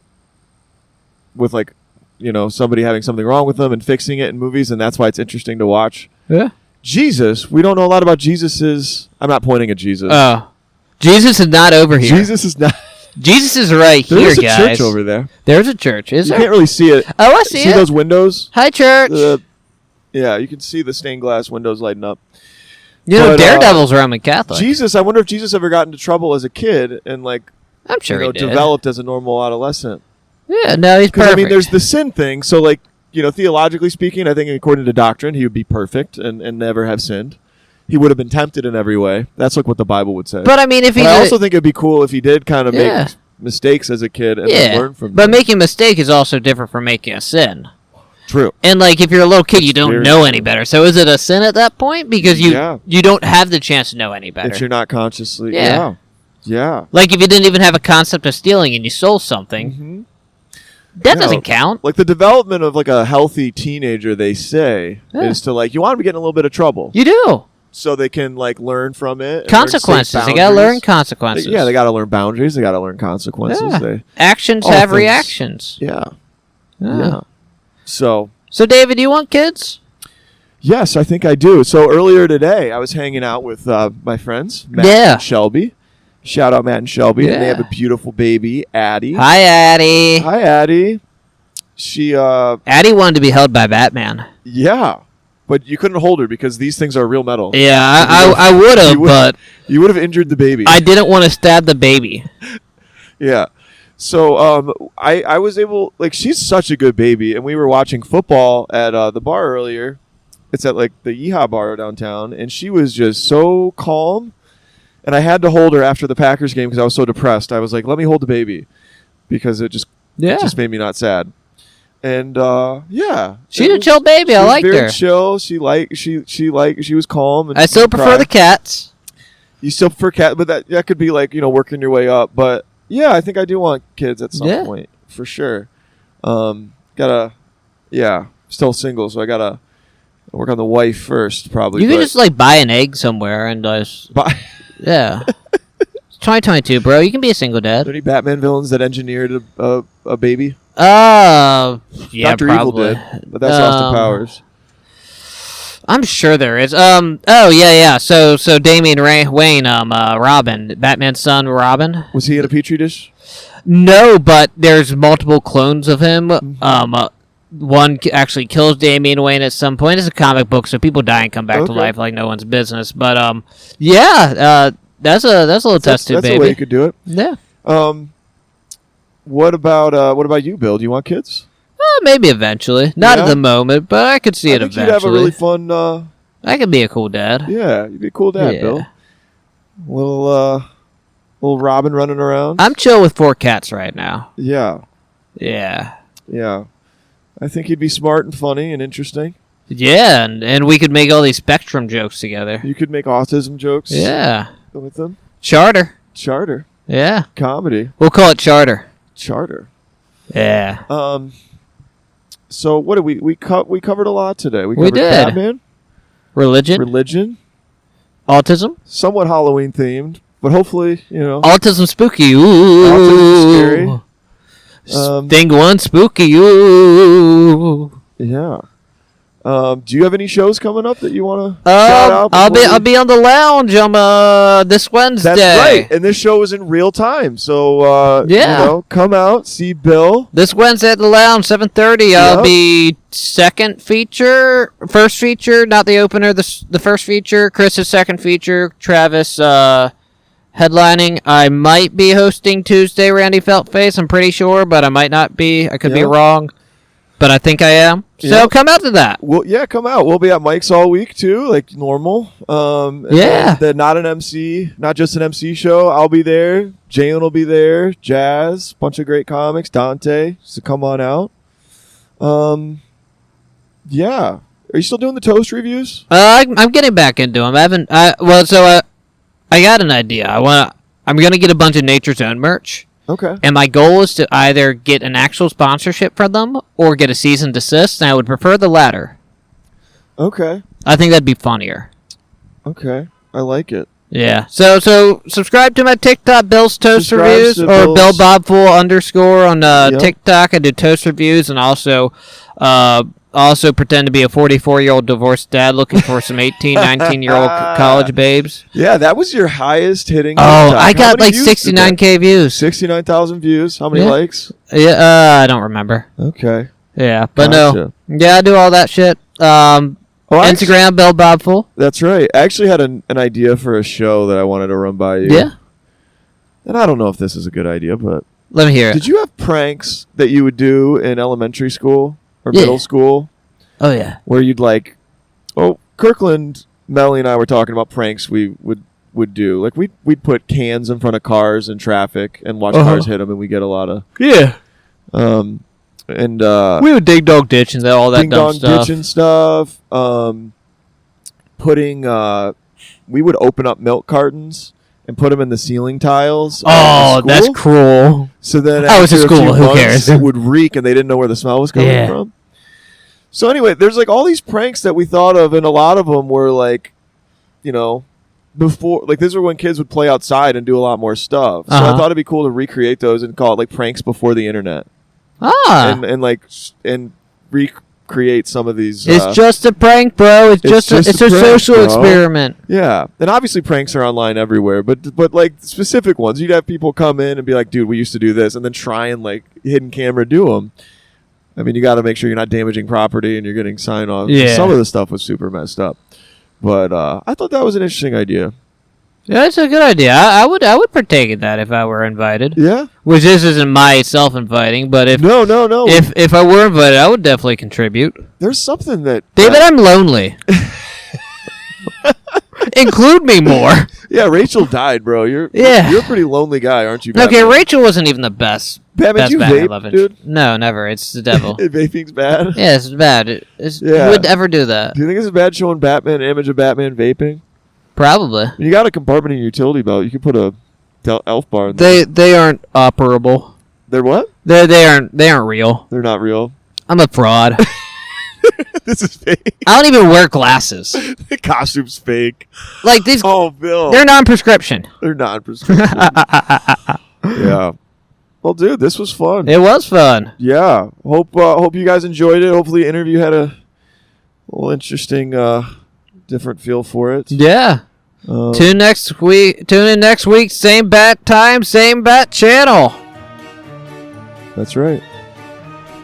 A: with like somebody having something wrong with them and fixing it in movies, and that's why it's interesting to watch.
B: Yeah.
A: Jesus, we don't know a lot about Jesus's. I'm not pointing at Jesus.
B: Oh, Jesus is not over here.
A: Jesus is not.
B: Jesus is right
A: There
B: here,
A: is a
B: guys.
A: church over there.
B: There's a church. Is
A: You
B: there?
A: can't really see it.
B: Oh, I see it.
A: those windows?
B: Hi, church.
A: Yeah, you can see the stained glass windows lighting up.
B: You know,
A: but,
B: Daredevil's Roman Catholic.
A: Jesus, I wonder if Jesus ever got into trouble as a kid and
B: I'm sure he did.
A: developed as a normal adolescent.
B: Yeah, no, he's
A: Because
B: perfect.
A: I mean, there's the sin thing. So theologically speaking, I think according to doctrine, he would be perfect and never have sinned. He would have been tempted in every way. That's like what the Bible would say.
B: But I mean, if he
A: But I
B: did-
A: also think it'd be cool if he did kind of
B: Yeah.
A: make mistakes as a kid and then learn from
B: but
A: them.
B: making a mistake is also different from making a sin.
A: True.
B: And like, if you're a little kid, you don't
A: Very
B: know
A: true.
B: any better. So is it a sin at that point? Because
A: Yeah.
B: you don't have the chance to know any better.
A: If you're not consciously.
B: Yeah.
A: Yeah.
B: Like if you didn't even have a concept of stealing and you stole something,
A: Mm-hmm.
B: that
A: Yeah.
B: doesn't count.
A: Like the development of like a healthy teenager, they say,
B: Yeah.
A: is to you want them to get in a little bit of trouble.
B: You do.
A: So they can learn from it. and learn safe
B: Consequences. You gotta learn
A: boundaries.
B: consequences.
A: Yeah, they gotta learn boundaries. They gotta learn consequences.
B: Yeah. Actions
A: all
B: have
A: things.
B: reactions.
A: Yeah.
B: Yeah.
A: Yeah. So
B: So, David, do you want kids?
A: yes, I think I do. So earlier today, I was hanging out with my friends, Matt
B: Yeah.
A: and Shelby. Shout out Matt and Shelby, and they
B: Yeah.
A: have a beautiful baby, Addie.
B: Hi, Addie.
A: Hi, Addie. She
B: Addie wanted to be held by Batman.
A: yeah, but you couldn't hold her because these things are real metal.
B: Yeah, I would have,
A: You would-
B: but
A: You would have injured the baby.
B: I didn't want to stab the baby.
A: Yeah. So I was able, she's such a good baby, and we were watching football at the bar earlier. It's at the Yeehaw bar downtown, and she was just so calm. And I had to hold her after the Packers game because I was so depressed. I was like, let me hold the baby because it just made me not sad. And yeah,
B: She's a chill baby. I liked
A: very
B: her.
A: chill. She was calm. And
B: I still
A: didn't
B: prefer
A: cry.
B: the cats.
A: You still prefer cat, but that could be working your way up. But yeah, I think I do want kids at some
B: Yeah.
A: point for sure. Gotta Yeah, still single, so I gotta work on the wife first, probably.
B: You could just like buy an egg somewhere and just yeah. It's 2022, bro. You can be a single
A: Are
B: dad.
A: there any Batman villains that engineered a baby?
B: Yeah,
A: Dr.
B: probably.
A: Evil did, but that's Austin Powers.
B: I'm sure there is. Oh yeah. So Damian Wayne, Robin, Batman's son, Robin.
A: Was he in a petri dish?
B: No, but there's multiple clones of him. One actually kills Damian Wayne at some point. It's a comic book, so people die and come back to life like no one's business. But that's a little tested,
A: that's
B: baby.
A: That's the way you could do it.
B: Yeah.
A: What about you, Bill? Do you want kids?
B: Maybe eventually. Not at the moment, but I could see it eventually. You'd
A: have a really fun.
B: I could be a cool dad.
A: Yeah, you'd be a cool dad, Bill. Little Robin running around.
B: I'm chill with 4 cats right now.
A: Yeah.
B: Yeah.
A: Yeah. I think he'd be smart and funny and interesting.
B: Yeah, and we could make all these Spectrum jokes together.
A: You could make autism jokes.
B: Yeah.
A: With them.
B: Charter.
A: Yeah. Comedy.
B: We'll call it Charter.
A: Yeah. So what did we covered a lot today. We covered
B: did.
A: Batman. Religion.
B: Autism.
A: Somewhat Halloween themed, but hopefully,
B: Autism spooky. Ooh.
A: Autism scary.
B: Thing 1 spooky. Ooh.
A: Yeah. Do you have any shows coming up that you want to shout out?
B: I'll be on the lounge this Wednesday.
A: That's right, and this show is in real time. So come out, see Bill
B: this Wednesday at the lounge, 7:30. I'll be first feature, not the opener. The first feature, Chris's second feature, Travis headlining. I might be hosting Tuesday, Randy Feltface. I'm pretty sure, but I might not be. I could be wrong. But I think I am. So come out to that.
A: Well, come out. We'll be at Mike's all week too, like normal. Then not an MC, not just an MC show. I'll be there. Jalen will be there. Jazz, bunch of great comics. Dante, so come on out. Yeah. Are you still doing the toast reviews?
B: I'm getting back into them. I got an idea. I'm gonna get a bunch of Nature Zone merch.
A: Okay.
B: And my goal is to either get an actual sponsorship from them or get a cease and desist, and I would prefer the latter.
A: Okay.
B: I think that'd be funnier.
A: Okay. I like it.
B: Yeah. So subscribe to my TikTok, Bill's Toast Reviews, or Bill Bobful _ on TikTok. I do toast reviews and also pretend to be a 44-year-old divorced dad looking for some 18, 19-year-old college babes.
A: Yeah, that was your highest hitting.
B: I got like 69K views.
A: 69,000 views. How many likes?
B: Yeah, I don't remember.
A: Okay.
B: Yeah, but no. Yeah, I do all that shit. Instagram, Bill Bobful.
A: That's right. I actually had an idea for a show that I wanted to run by you.
B: Yeah.
A: And I don't know if this is a good idea, but...
B: Let me hear it.
A: Did you have pranks that you would do in elementary school? Or middle school?
B: Oh, yeah.
A: Where you'd Kirkland, Melly, and I were talking about pranks we would do. Like, we'd put cans in front of cars in traffic and watch cars hit them, and we get a lot of...
B: Yeah.
A: And
B: we would dig dog ditch and all that dumb stuff.
A: Ding dong ditching stuff. We would open up milk cartons and put them in the ceiling tiles.
B: Oh, that's cruel.
A: So then
B: I was at school. Who cares?
A: It would reek, and they didn't know where the smell was coming from. So anyway, there's like all these pranks that we thought of, and a lot of them were like, before, like this were when kids would play outside and do a lot more stuff. So I thought it'd be cool to recreate those and call it like pranks before the internet. And recreate some of these.
B: It's just a prank, bro. It's just a social experiment.
A: Yeah, and obviously pranks are online everywhere, but like specific ones, you'd have people come in and be like, "Dude, we used to do this," and then try and like hidden camera do them. I mean, you got to make sure you're not damaging property and you're getting sign off.
B: Yeah.
A: Some of the stuff was super messed up, but I thought that was an interesting idea.
B: Yeah, it's a good idea. I would partake in that if I were invited.
A: Yeah.
B: Which this isn't my self-inviting, but if
A: no.
B: If I were invited, I would definitely contribute.
A: There's something that
B: David, I'm lonely. Include me more.
A: Yeah, Rachel died, bro. You're a pretty lonely guy, aren't you?
B: Batman? Okay, Rachel wasn't even the best.
A: Batman, you vape, dude?
B: No, never. It's the devil.
A: Vaping's bad?
B: Yeah, it's bad. Who would ever do that?
A: Do you think it's bad showing Batman, an image of Batman vaping?
B: Probably.
A: You got a compartment in your utility belt. You could put a elf bar in there.
B: They aren't operable.
A: They're what?
B: They aren't real.
A: They're not real.
B: I'm a fraud.
A: This is fake.
B: I don't even wear glasses.
A: The costume's fake.
B: Like these,
A: Oh, Bill.
B: they're non-prescription.
A: They're non-prescription. Yeah. Well, dude, this was fun.
B: It was fun.
A: Yeah. Hope you guys enjoyed it. Hopefully, the interview had a little interesting, different feel for it.
B: Yeah. Tune in next week. Same bat time, same bat channel.
A: That's right.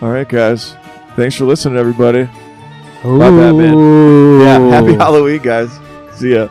A: All right, guys. Thanks for listening, everybody.
B: Ooh.
A: Bye, Batman. Yeah. Happy Halloween, guys. See ya.